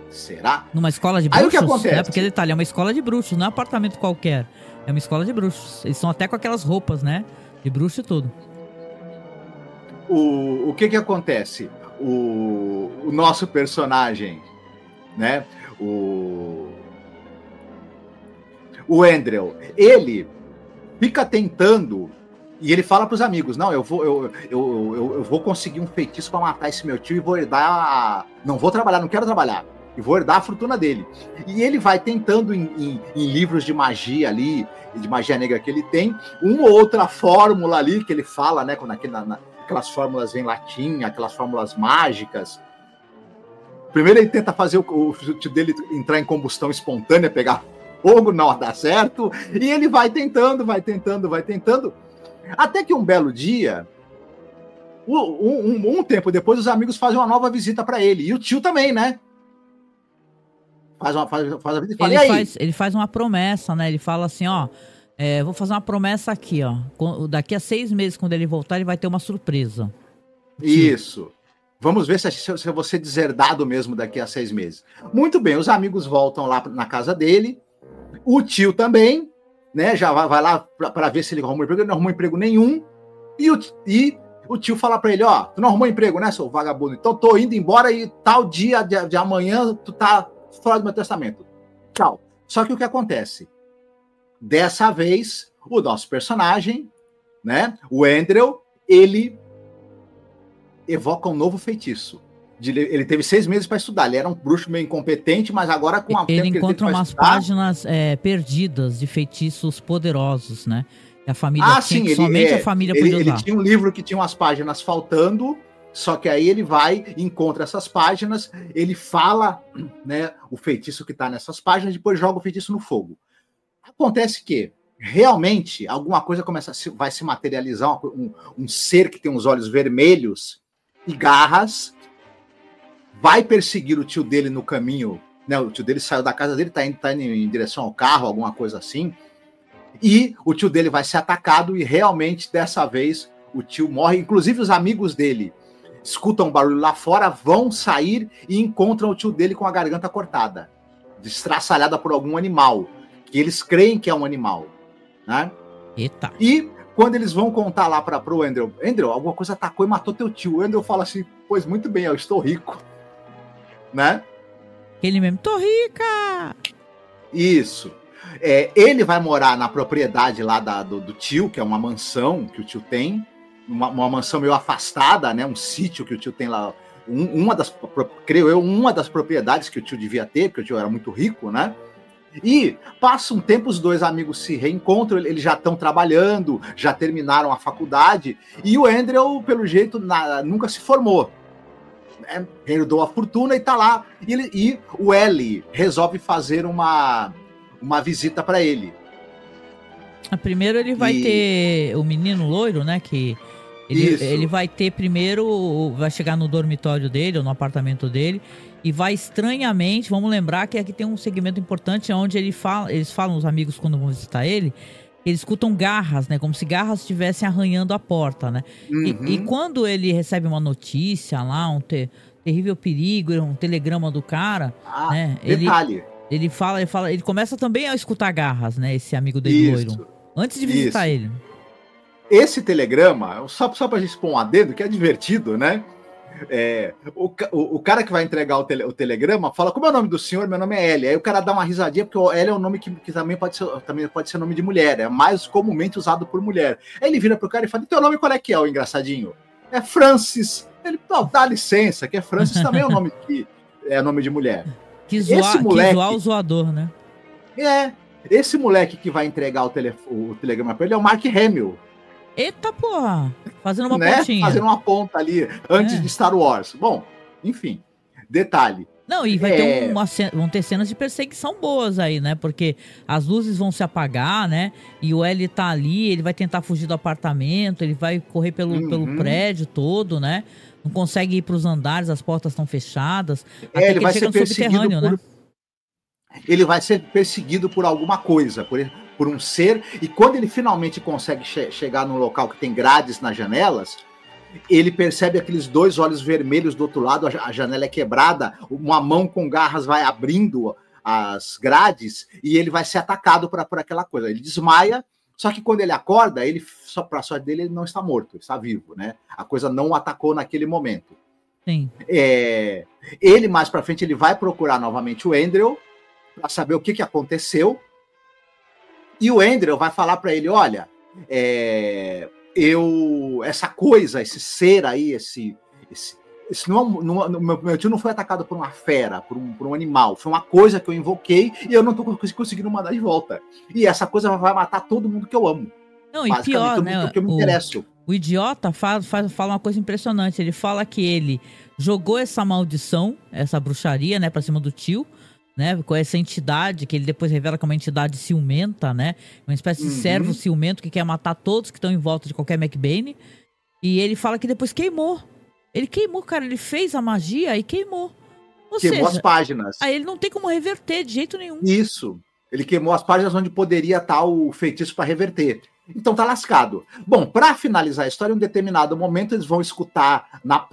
Será?
Numa escola de bruxos?
Aí o que acontece?
Porque detalhe, é uma escola de bruxos, não é um apartamento qualquer. É uma escola de bruxos. Eles são até com aquelas roupas, né? De bruxo e tudo.
O que acontece? O nosso personagem, né? O Andrew, ele fica tentando e ele fala para os amigos: não, eu vou conseguir um feitiço para matar esse meu tio e vou herdar. Não vou trabalhar, não quero trabalhar. E vou herdar a fortuna dele. E ele vai tentando em livros de magia ali, de magia negra que ele tem, uma ou outra fórmula ali que ele fala, né? Aquelas fórmulas em latim, aquelas fórmulas mágicas. Primeiro ele tenta fazer o tio dele entrar em combustão espontânea, pegar fogo, não dá certo. E ele vai tentando. Até que um belo dia, um tempo depois, os amigos fazem uma nova visita para ele. E o tio também, né? Faz a visita e fala,
ele faz uma promessa, né? Ele fala assim, ó, Vou fazer uma promessa aqui, ó. Daqui a 6 meses, quando ele voltar, ele vai ter uma surpresa.
Isso. Vamos ver se eu vou ser deserdado mesmo daqui a 6 meses. Muito bem, os amigos voltam lá na casa dele. O tio também, né? Já vai lá para ver se ele arruma emprego. Ele não arrumou emprego nenhum. E o tio fala para ele, ó, tu não arrumou emprego, né, seu vagabundo? Então tô indo embora e tal dia de amanhã tu tá fora do meu testamento. Tchau. Só que o que acontece? Dessa vez, o nosso personagem, né, o Andrew, ele evoca um novo feitiço. Ele teve 6 meses para estudar. Ele era um bruxo meio incompetente, mas agora com a
ele encontra umas páginas perdidas de feitiços poderosos, né? E a família somente a família podia usar.
Ele tinha um livro que tinha umas páginas faltando, só que aí ele vai, encontra essas páginas, ele fala, né, o feitiço que está nessas páginas, depois joga o feitiço no fogo. Acontece que realmente alguma coisa vai se materializar, um ser que tem os olhos vermelhos e garras, vai perseguir o tio dele no caminho, né? O tio dele saiu da casa dele, tá indo em direção ao carro, alguma coisa assim, e o tio dele vai ser atacado e realmente dessa vez o tio morre. Inclusive os amigos dele escutam um barulho lá fora, vão sair e encontram o tio dele com a garganta cortada, destraçalhada por algum animal, que eles creem que é um animal, né?
Eita.
E quando eles vão contar lá pro Andrew, alguma coisa atacou e matou teu tio. O Andrew fala assim, pois muito bem, eu estou rico, né?
Ele mesmo, tô rica!
Isso. Ele vai morar na propriedade lá do tio, que é uma mansão que o tio tem, uma mansão meio afastada, né? Um sítio que o tio tem lá, creio eu, uma das propriedades que o tio devia ter, porque o tio era muito rico, né? E passa um tempo, os dois amigos se reencontram, eles já estão trabalhando, já terminaram a faculdade, e o Andrew, pelo jeito, nunca se formou. Herdou a fortuna e tá lá. E o Ellie resolve fazer uma visita para ele.
Primeiro ele vai ter o menino loiro, né? Que ele vai ter primeiro, vai chegar no dormitório dele, ou no apartamento dele, e vai estranhamente, vamos lembrar que aqui tem um segmento importante onde eles falam, os amigos quando vão visitar ele, eles escutam garras, né? Como se garras estivessem arranhando a porta, né? Uhum. E quando ele recebe uma notícia lá, um terrível perigo, um telegrama do cara, né?
Detalhe.
Ele começa também a escutar garras, né? Esse amigo dele loiro. Antes de visitar ele.
Esse telegrama, só pra gente pôr um adendo, que é divertido, né? O cara que vai entregar o telegrama fala, como é o nome do senhor? Meu nome é Ellie. Aí o cara dá uma risadinha, porque o Ellie é um nome que também pode ser nome de mulher, é mais comumente usado por mulher. Aí ele vira pro cara e fala, teu nome qual é que é, o engraçadinho? É Francis. Ele, dá licença, que Francis também é um nome nome de mulher.
Que zoar o zoador, né?
Esse moleque que vai entregar o telegrama pra ele é o Mark Hamill.
Eita porra! Fazendo uma pontinha.
Fazendo uma ponta ali, antes de Star Wars. Bom, enfim, detalhe.
Não, e vai ter vão ter cenas de perseguição boas aí, né? Porque as luzes vão se apagar, né? E o Ellie tá ali, ele vai tentar fugir do apartamento, ele vai correr pelo prédio todo, né? Não consegue ir pros andares, as portas estão fechadas. Até
ele vai ser perseguido né? Ele vai ser perseguido por alguma coisa, por um ser, e quando ele finalmente consegue chegar num local que tem grades nas janelas, ele percebe aqueles 2 olhos vermelhos do outro lado, a janela é quebrada, uma mão com garras vai abrindo as grades, e ele vai ser atacado por aquela coisa. Ele desmaia, só que quando ele acorda, só para a sorte dele, ele não está morto, ele está vivo, né? A coisa não o atacou naquele momento.
Sim.
Ele, mais para frente, ele vai procurar novamente o Andrew, para saber o que aconteceu. E o Andrew vai falar para ele, olha, essa coisa, esse ser aí, meu tio não foi atacado por uma fera, por um animal, foi uma coisa que eu invoquei e eu não tô conseguindo mandar de volta. E essa coisa vai matar todo mundo que eu amo.
Não, e pior, né?
Que eu me interesso.
O idiota fala uma coisa impressionante, ele fala que ele jogou essa maldição, essa bruxaria, né, pra cima do tio, né, com essa entidade que ele depois revela que é uma entidade ciumenta, né, uma espécie de servo ciumento que quer matar todos que estão em volta de qualquer McBain, e ele fala que depois queimou. Ele queimou, cara, ele fez a magia e queimou.
Queimou as páginas.
Aí ele não tem como reverter de jeito nenhum.
Isso. Ele queimou as páginas onde poderia estar o feitiço para reverter. Então tá lascado. Bom, para finalizar a história, em um determinado momento eles vão escutar na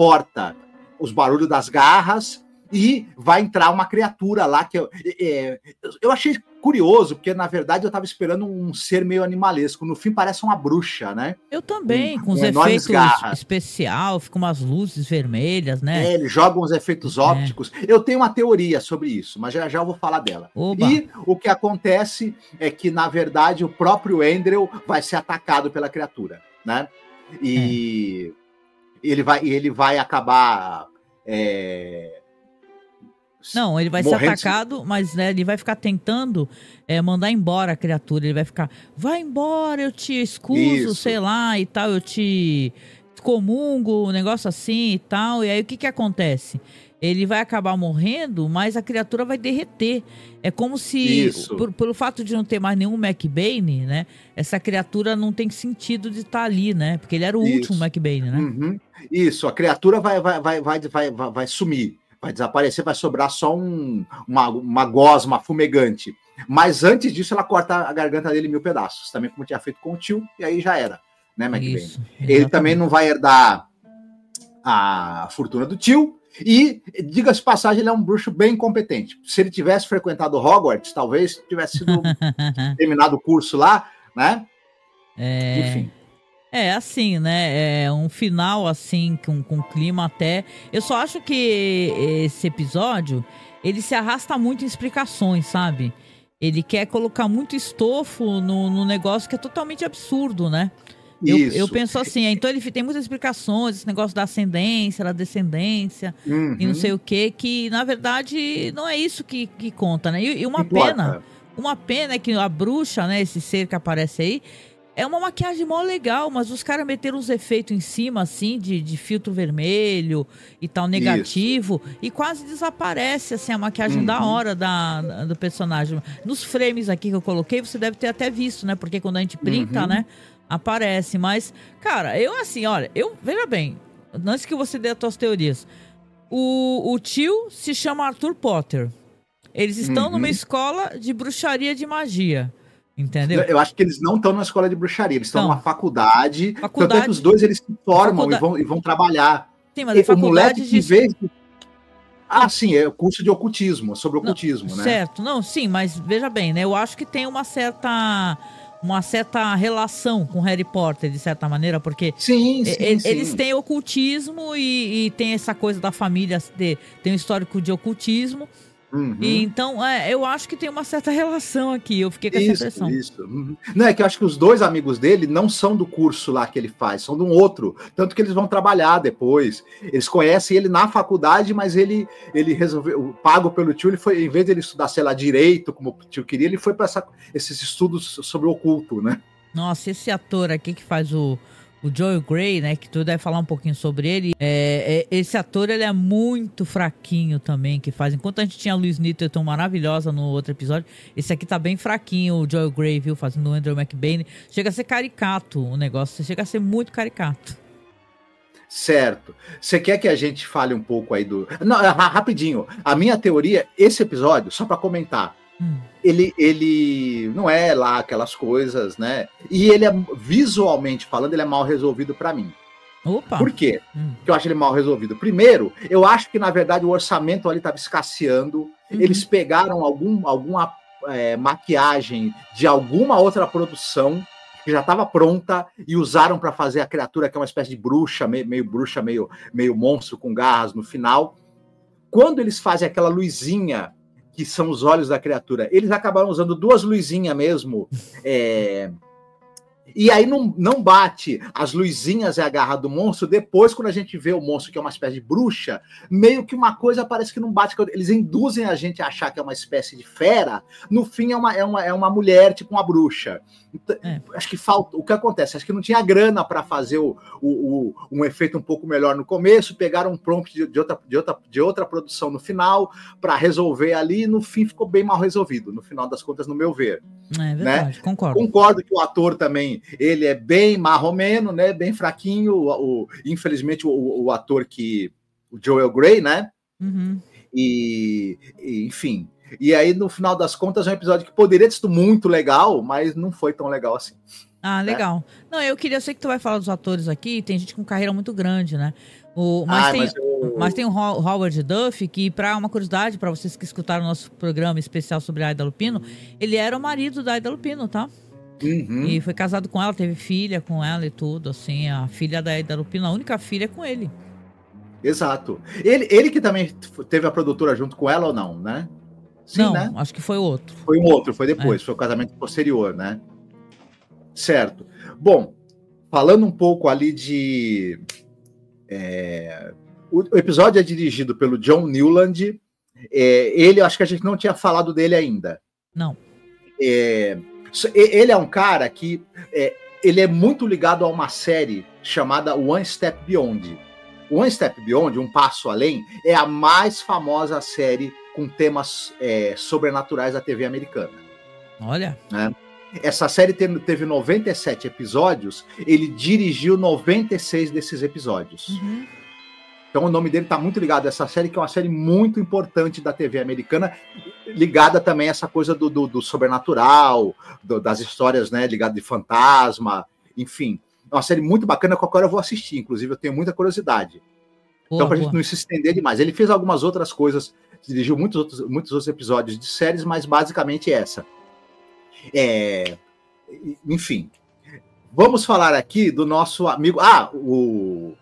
os barulhos das garras e vai entrar uma criatura lá que eu achei curioso, porque na verdade eu estava esperando um ser meio animalesco. No fim parece uma bruxa, né?
Eu também, com os efeitos especiais, ficam umas luzes vermelhas, né?
Ele joga uns efeitos ópticos. Eu tenho uma teoria sobre isso, mas já eu vou falar dela.
Oba.
E o que acontece é que, na verdade, o próprio Andrew vai ser atacado pela criatura, né? E ele vai acabar...
Não, ele vai ser atacado, mas né, ele vai ficar tentando mandar embora a criatura. Ele vai ficar, vai embora, eu te escuso, sei lá, e tal, eu te comungo, um negócio assim e tal. E aí o que acontece? Ele vai acabar morrendo, mas a criatura vai derreter. É como se, pelo fato de não ter mais nenhum McBain, né? Essa criatura não tem sentido de estar ali, né? Porque ele era o último McBain, né?
Uhum. Isso, a criatura vai sumir. Vai desaparecer, vai sobrar só uma gosma fumegante. Mas antes disso, ela corta a garganta dele em 1000 pedaços. Também como tinha feito com o tio, e aí já era, né, McBain? Ele também não vai herdar a fortuna do tio. E, diga-se de passagem, ele é um bruxo bem competente. Se ele tivesse frequentado Hogwarts, talvez tivesse sido terminado o curso lá, né? Enfim.
Assim, né? É um final, assim, com clima até... Eu só acho que esse episódio, ele se arrasta muito em explicações, sabe? Ele quer colocar muito estofo no negócio que é totalmente absurdo, né? Eu penso assim, então ele tem muitas explicações, esse negócio da ascendência, da descendência, e não sei o quê, que na verdade não é isso que conta, né? E uma pena é que a bruxa, né, esse ser que aparece aí, é uma maquiagem mó legal, mas os caras meteram uns efeitos em cima, assim, de filtro vermelho e tal, negativo, e quase desaparece, assim, a maquiagem da hora do personagem. Nos frames aqui que eu coloquei, você deve ter até visto, né? Porque quando a gente printa, né, aparece. Mas, cara, veja bem, antes que você dê as suas teorias, o tio se chama Arthur Potter. Eles estão numa escola de bruxaria de magia. Entendeu?
Eu acho que eles não estão na escola de bruxaria, eles estão numa faculdade. Tanto é que os dois eles se formam e vão trabalhar.
Sim, mas a faculdade
de vez. Sim, é o curso de ocultismo, sobre ocultismo, né?
Certo, não, sim, mas veja bem, né? Eu acho que tem uma certa relação com Harry Potter, de certa maneira, porque eles têm ocultismo e tem essa coisa da família, tem um histórico de ocultismo. E então, eu acho que tem uma certa relação aqui. Eu fiquei com essa impressão.
Não, é que eu acho que os dois amigos dele não são do curso lá que ele faz, são de um outro. Tanto que eles vão trabalhar depois. Eles conhecem ele na faculdade, mas ele resolveu, pago pelo tio, ele foi, em vez de ele estudar, sei lá, direito, como o tio queria, ele foi para esses estudos sobre o oculto, né?
Nossa, esse ator aqui que faz o Joel Grey, né, que tu deve falar um pouquinho sobre ele, esse ator, ele é muito fraquinho também, que faz, enquanto a gente tinha a Louise Nettleton maravilhosa no outro episódio, esse aqui tá bem fraquinho, o Joel Grey, viu, fazendo o Andrew McBain, chega a ser caricato o negócio, chega a ser muito caricato.
Certo. Você quer que a gente fale um pouco aí do... Não, rapidinho, a minha teoria, esse episódio, só para comentar, ele não é lá aquelas coisas, né? E ele é, visualmente falando, ele é mal resolvido para mim.
Opa.
Por quê? Que eu acho ele mal resolvido. Primeiro, eu acho que, na verdade, o orçamento ali estava escasseando. Eles pegaram alguma maquiagem de alguma outra produção que já estava pronta e usaram para fazer a criatura, que é uma espécie de bruxa, meio monstro com garras no final. Quando eles fazem aquela luzinha que são os olhos da criatura, eles acabaram usando 2 luzinhas mesmo, e aí não bate as luzinhas e a garra do monstro. Depois, quando a gente vê o monstro, que é uma espécie de bruxa, meio que uma coisa parece que não bate, eles induzem a gente a achar que é uma espécie de fera, no fim é uma mulher, tipo uma bruxa. Então, acho que falta. O que acontece? Acho que não tinha grana para fazer um efeito um pouco melhor no começo, pegaram um prompt de outra produção no final para resolver ali, e no fim ficou bem mal resolvido, no final das contas, no meu ver.
É verdade, né? Concordo.
Concordo que o ator também, ele é bem marromeno, né? Bem fraquinho, infelizmente o ator o Joel Grey, né? E enfim, E aí, no final das contas, é um episódio que poderia ter sido muito legal, mas não foi tão legal assim.
Ah, legal. Né? Não, eu queria ser que tu vai falar dos atores aqui, tem gente com carreira muito grande, né? Mas tem o Howard Duff, que, para uma curiosidade, para vocês que escutaram o nosso programa especial sobre a Aida Lupino, ele era o marido da Aida Lupino, tá?
Uhum.
E foi casado com ela, teve filha com ela e tudo, assim, a filha da Aida Lupino, a única filha é com ele.
Exato. Ele que também teve a produtora junto com ela ou não, né?
Sim, não, né? Acho que foi outro.
Foi um outro, foi depois, foi o casamento posterior, né? Certo. Bom, falando um pouco ali de... O episódio é dirigido pelo John Newland. Ele, acho que a gente não tinha falado dele ainda.
Não.
Ele é um cara que... ele é muito ligado a uma série chamada One Step Beyond. One Step Beyond, Um Passo Além, é a mais famosa série com temas sobrenaturais da TV americana.
Olha.
Né? Essa série teve 97 episódios, ele dirigiu 96 desses episódios.
Uhum.
Então o nome dele está muito ligado a essa série, que é uma série muito importante da TV americana, ligada também a essa coisa do sobrenatural, das histórias, né, ligadas de fantasma, enfim. É uma série muito bacana, qualquer hora eu vou assistir, inclusive eu tenho muita curiosidade. Então, para a gente não se estender demais. Ele fez algumas outras coisas, dirigiu muitos outros episódios de séries, mas basicamente essa. Enfim, vamos falar aqui do nosso amigo... o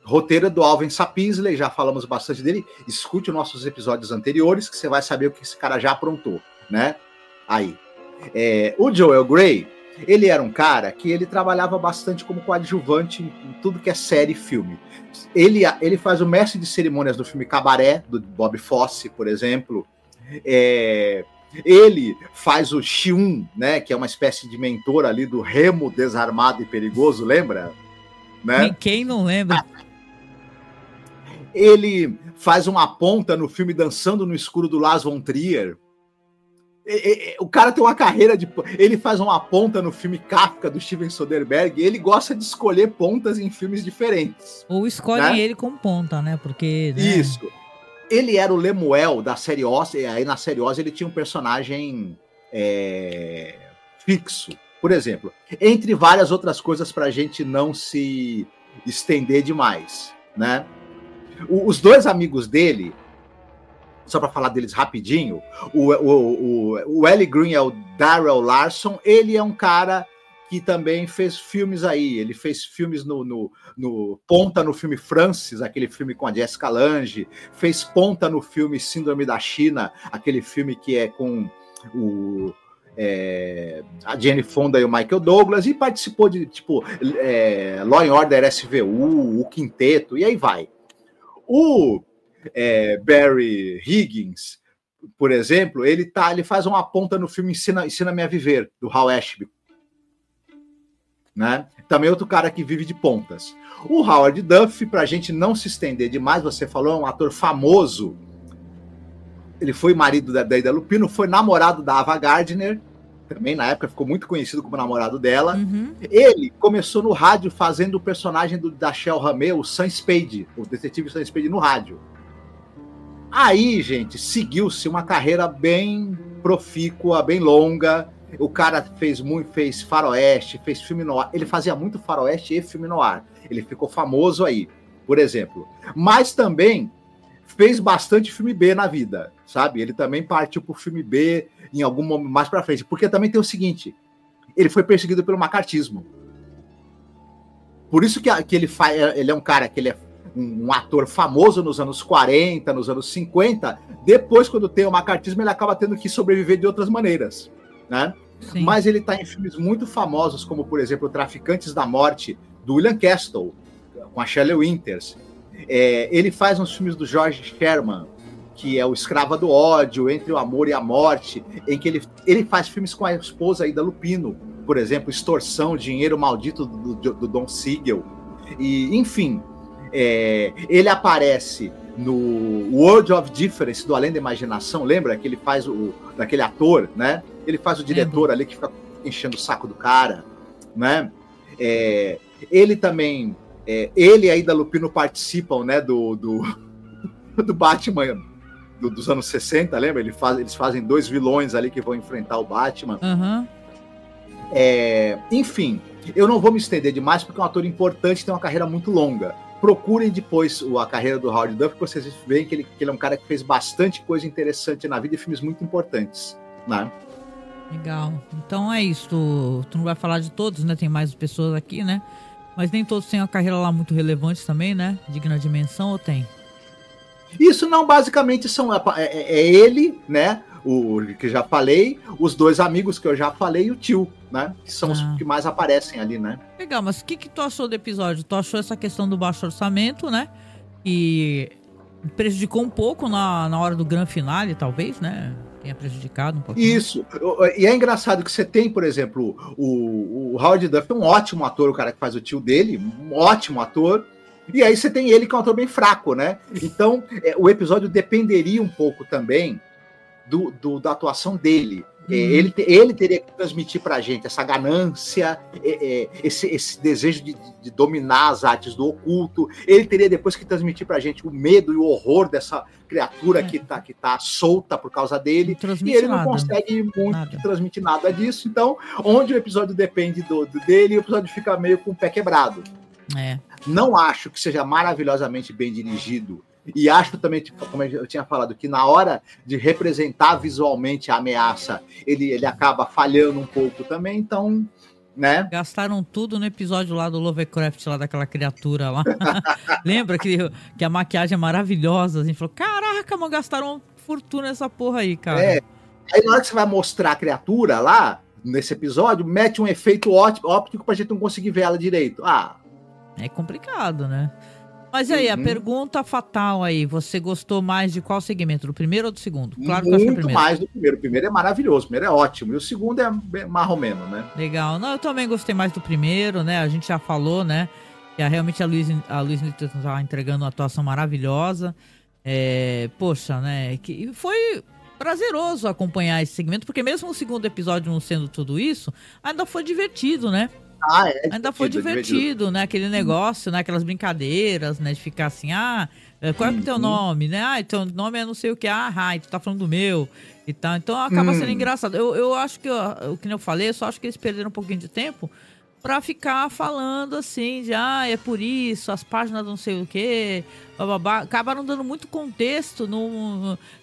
roteiro do Alvin Sapisley, já falamos bastante dele. Escute os nossos episódios anteriores, que você vai saber o que esse cara já aprontou, né? Aí. O Joel Grey, ele era um cara que ele trabalhava bastante como coadjuvante em tudo que é série e filme. Ele faz o mestre de cerimônias do filme Cabaré, do Bob Fosse, por exemplo. Ele faz o Xiun, né, que é uma espécie de mentor ali do Remo Desarmado e Perigoso, lembra? Né?
Quem não lembra?
Ele faz uma ponta no filme Dançando no Escuro do Lars von Trier. O cara tem uma carreira de... Ele faz uma ponta no filme Kafka, do Steven Soderbergh, e ele gosta de escolher pontas em filmes diferentes.
Ou escolhem ele como ponta, né? Porque... Né?
Isso. Ele era o Lemuel da série Oz, e aí na série Oz ele tinha um personagem fixo. Por exemplo, entre várias outras coisas para a gente não se estender demais, né? Os dois amigos dele, só para falar deles rapidinho, o Ellie Green é o Darrell Larson. Ele é um cara que também fez filmes aí. Ele fez filmes no ponta no filme Francis, aquele filme com a Jessica Lange. Fez ponta no filme Síndrome da China, aquele filme que é com a Jane Fonda e o Michael Douglas. E participou de, tipo, Law and Order SVU, O Quinteto, e aí vai. O Barry Higgins, por exemplo, ele faz uma ponta no filme Ensina-me a Viver, do Hal Ashby. Né? Também outro cara que vive de pontas. O Howard Duff, para a gente não se estender demais, você falou, é um ator famoso. Ele foi marido da Aida Lupino, foi namorado da Ava Gardner, também na época ficou muito conhecido como namorado dela.
Uhum.
Ele começou no rádio fazendo o personagem da Shell Ramey, o Sam Spade, o detetive Sam Spade no rádio. Aí, gente, seguiu-se uma carreira bem profícua, bem longa. O cara fez faroeste, fez filme noir. Ele fazia muito faroeste e filme noir. Ele ficou famoso aí, por exemplo. Mas também fez bastante filme B na vida, sabe? Ele também partiu pro filme B em algum momento mais pra frente. Porque também tem o seguinte, ele foi perseguido pelo macartismo. Por isso que ele é um cara que ele é um ator famoso nos anos 40, nos anos 50. Depois, quando tem o macartismo, ele acaba tendo que sobreviver de outras maneiras, né?
Sim.
Mas ele está em filmes muito famosos, como, por exemplo, Traficantes da Morte, do William Castle, com a Shelley Winters. Ele faz uns filmes do George Sherman, que é o Escrava do Ódio, Entre o Amor e a Morte, em que ele faz filmes com a esposa Aida Lupino, por exemplo, Extorsão, Dinheiro Maldito, do Don Siegel. E, enfim, ele aparece no World of Difference, do Além da Imaginação, lembra? Que ele faz daquele ator, né? Ele faz o diretor ali que fica enchendo o saco do cara, né? Ele também... ele e a Aida Lupino participam, né, do Batman dos anos 60, lembra? Eles fazem 2 vilões ali que vão enfrentar o Batman.
Uhum.
Enfim, eu não vou me estender demais, porque é um ator importante, tem uma carreira muito longa. Procurem depois a carreira do Howard Duff, que vocês veem que ele é um cara que fez bastante coisa interessante na vida e filmes muito importantes, né?
Legal. Então é isso. Tu não vai falar de todos, né? Tem mais pessoas aqui, né? Mas nem todos têm uma carreira lá muito relevante também, né? Digna de menção, ou tem?
Isso não, basicamente, é ele, né? O que já falei, os 2 amigos que eu já falei e o tio, né? Que são os que mais aparecem ali, né?
Legal, mas o que tu achou do episódio? Tu achou essa questão do baixo orçamento, né? E prejudicou um pouco na hora do grande finale, talvez, né? Tenha prejudicado um pouquinho.
Isso. E é engraçado que você tem, por exemplo, o Howard Duff é um ótimo ator, o cara que faz o tio dele, um ótimo ator. E aí você tem ele que é um ator bem fraco, né? Então, o episódio dependeria um pouco também da atuação dele. Ele teria que transmitir pra gente essa ganância, esse desejo de dominar as artes do oculto. Ele teria depois que transmitir pra gente o medo e o horror dessa criatura que tá solta por causa dele. E ele não consegue muito transmitir nada disso. Então, onde o episódio depende dele, o episódio fica meio com o pé quebrado. Não acho que seja maravilhosamente bem dirigido. E acho também, como eu tinha falado, que na hora de representar visualmente a ameaça, ele acaba falhando um pouco também, então, né?
Gastaram tudo no episódio lá do Lovecraft, lá daquela criatura lá. Lembra que a maquiagem é maravilhosa? A gente falou, caraca, mano, gastaram uma fortuna nessa porra aí, cara.
Aí na hora que você vai mostrar a criatura lá, nesse episódio, mete um efeito óptico pra gente não conseguir ver ela direito.
É complicado, né? Mas aí, a pergunta fatal aí, você gostou mais de qual segmento? Do primeiro ou do segundo? Claro que eu achei o primeiro.
Muito mais do primeiro. O primeiro é maravilhoso, o primeiro é ótimo. E o segundo é marromeno, né?
Legal. Não, eu também gostei mais do primeiro, né? A gente já falou, né? Que realmente a Louise Newton tá entregando uma atuação maravilhosa. Poxa, né? Que foi prazeroso acompanhar esse segmento, porque mesmo o segundo episódio não sendo tudo isso, ainda foi divertido, né? Ainda foi divertido, né? Aquele negócio, né? Aquelas brincadeiras, né? De ficar assim, qual é o teu nome, né? Teu nome é não sei o que, tu tá falando do meu e tal. Então acaba sendo engraçado. Eu acho que, o que eu falei, eu só acho que eles perderam um pouquinho de tempo pra ficar falando assim, de é por isso, as páginas não sei o que, bababá. Acabaram dando muito contexto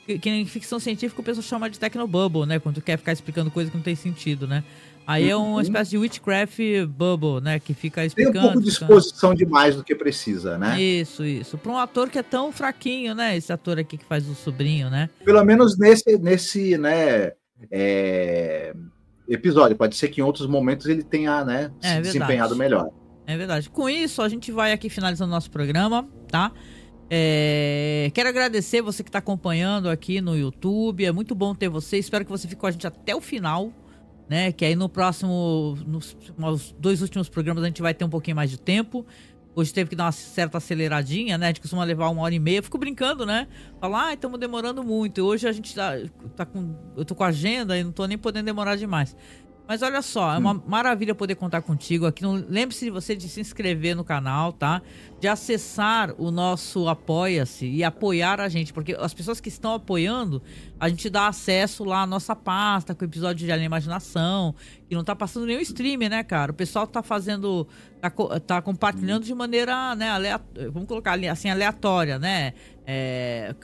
que em ficção científica o pessoal chama de technobubble, né? Quando tu quer ficar explicando coisa que não tem sentido, né? Aí é uma espécie de witchcraft bubble, né? Que fica explicando.
Tem um pouco de exposição demais do que precisa, né?
Isso. Para um ator que é tão fraquinho, né? Esse ator aqui que faz o sobrinho, né?
Pelo menos nesse né, episódio. Pode ser que em outros momentos ele tenha, né, se desempenhado melhor.
É verdade. Com isso, a gente vai aqui finalizando o nosso programa, tá? Quero agradecer você que está acompanhando aqui no YouTube. É muito bom ter você. Espero que você fique com a gente até o final, né? Que aí nos 2 últimos programas a gente vai ter um pouquinho mais de tempo. Hoje teve que dar uma certa aceleradinha, né? A gente costuma levar 1h30. Eu fico brincando, né? Falar, estamos demorando muito. E hoje a gente eu tô com a agenda e não tô nem podendo demorar demais. Mas olha só, é uma maravilha poder contar contigo aqui. Lembre-se de você de se inscrever no canal, tá? De acessar o nosso Apoia-se e apoiar a gente, porque as pessoas que estão apoiando, a gente dá acesso lá à nossa pasta com o episódio de Além Imaginação, que não tá passando nenhum stream, né, cara? O pessoal tá fazendo, tá compartilhando de maneira, né, vamos colocar ali assim, aleatória, né?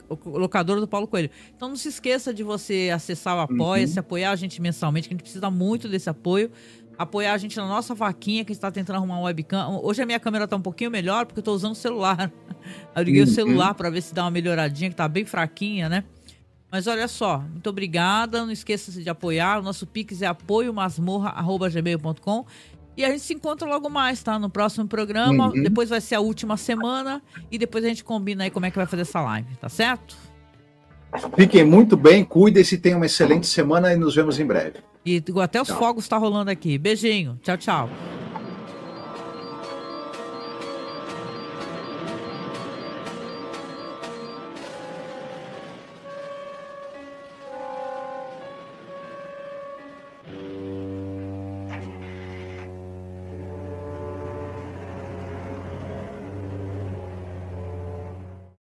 O locador do Paulo Coelho. Então não se esqueça de você acessar o Apoia-se, apoiar a gente mensalmente, que a gente precisa muito desse apoio. Apoiar a gente na nossa vaquinha, que a gente tá tentando arrumar uma webcam. Hoje a minha câmera tá um pouquinho melhor, porque eu tô usando o celular. Eu liguei o celular pra ver se dá uma melhoradinha, que tá bem fraquinha, né? Mas olha só, muito obrigada. Não esqueça de apoiar. O nosso Pix é apoiomasmorra@gmail.com. E a gente se encontra logo mais, tá? No próximo programa. Depois vai ser a última semana. E depois a gente combina aí como é que vai fazer essa live, tá certo?
Fiquem muito bem, cuidem-se, tenham uma excelente semana e nos vemos em breve.
E até os fogos tá rolando aqui. Beijinho. Tchau, tchau.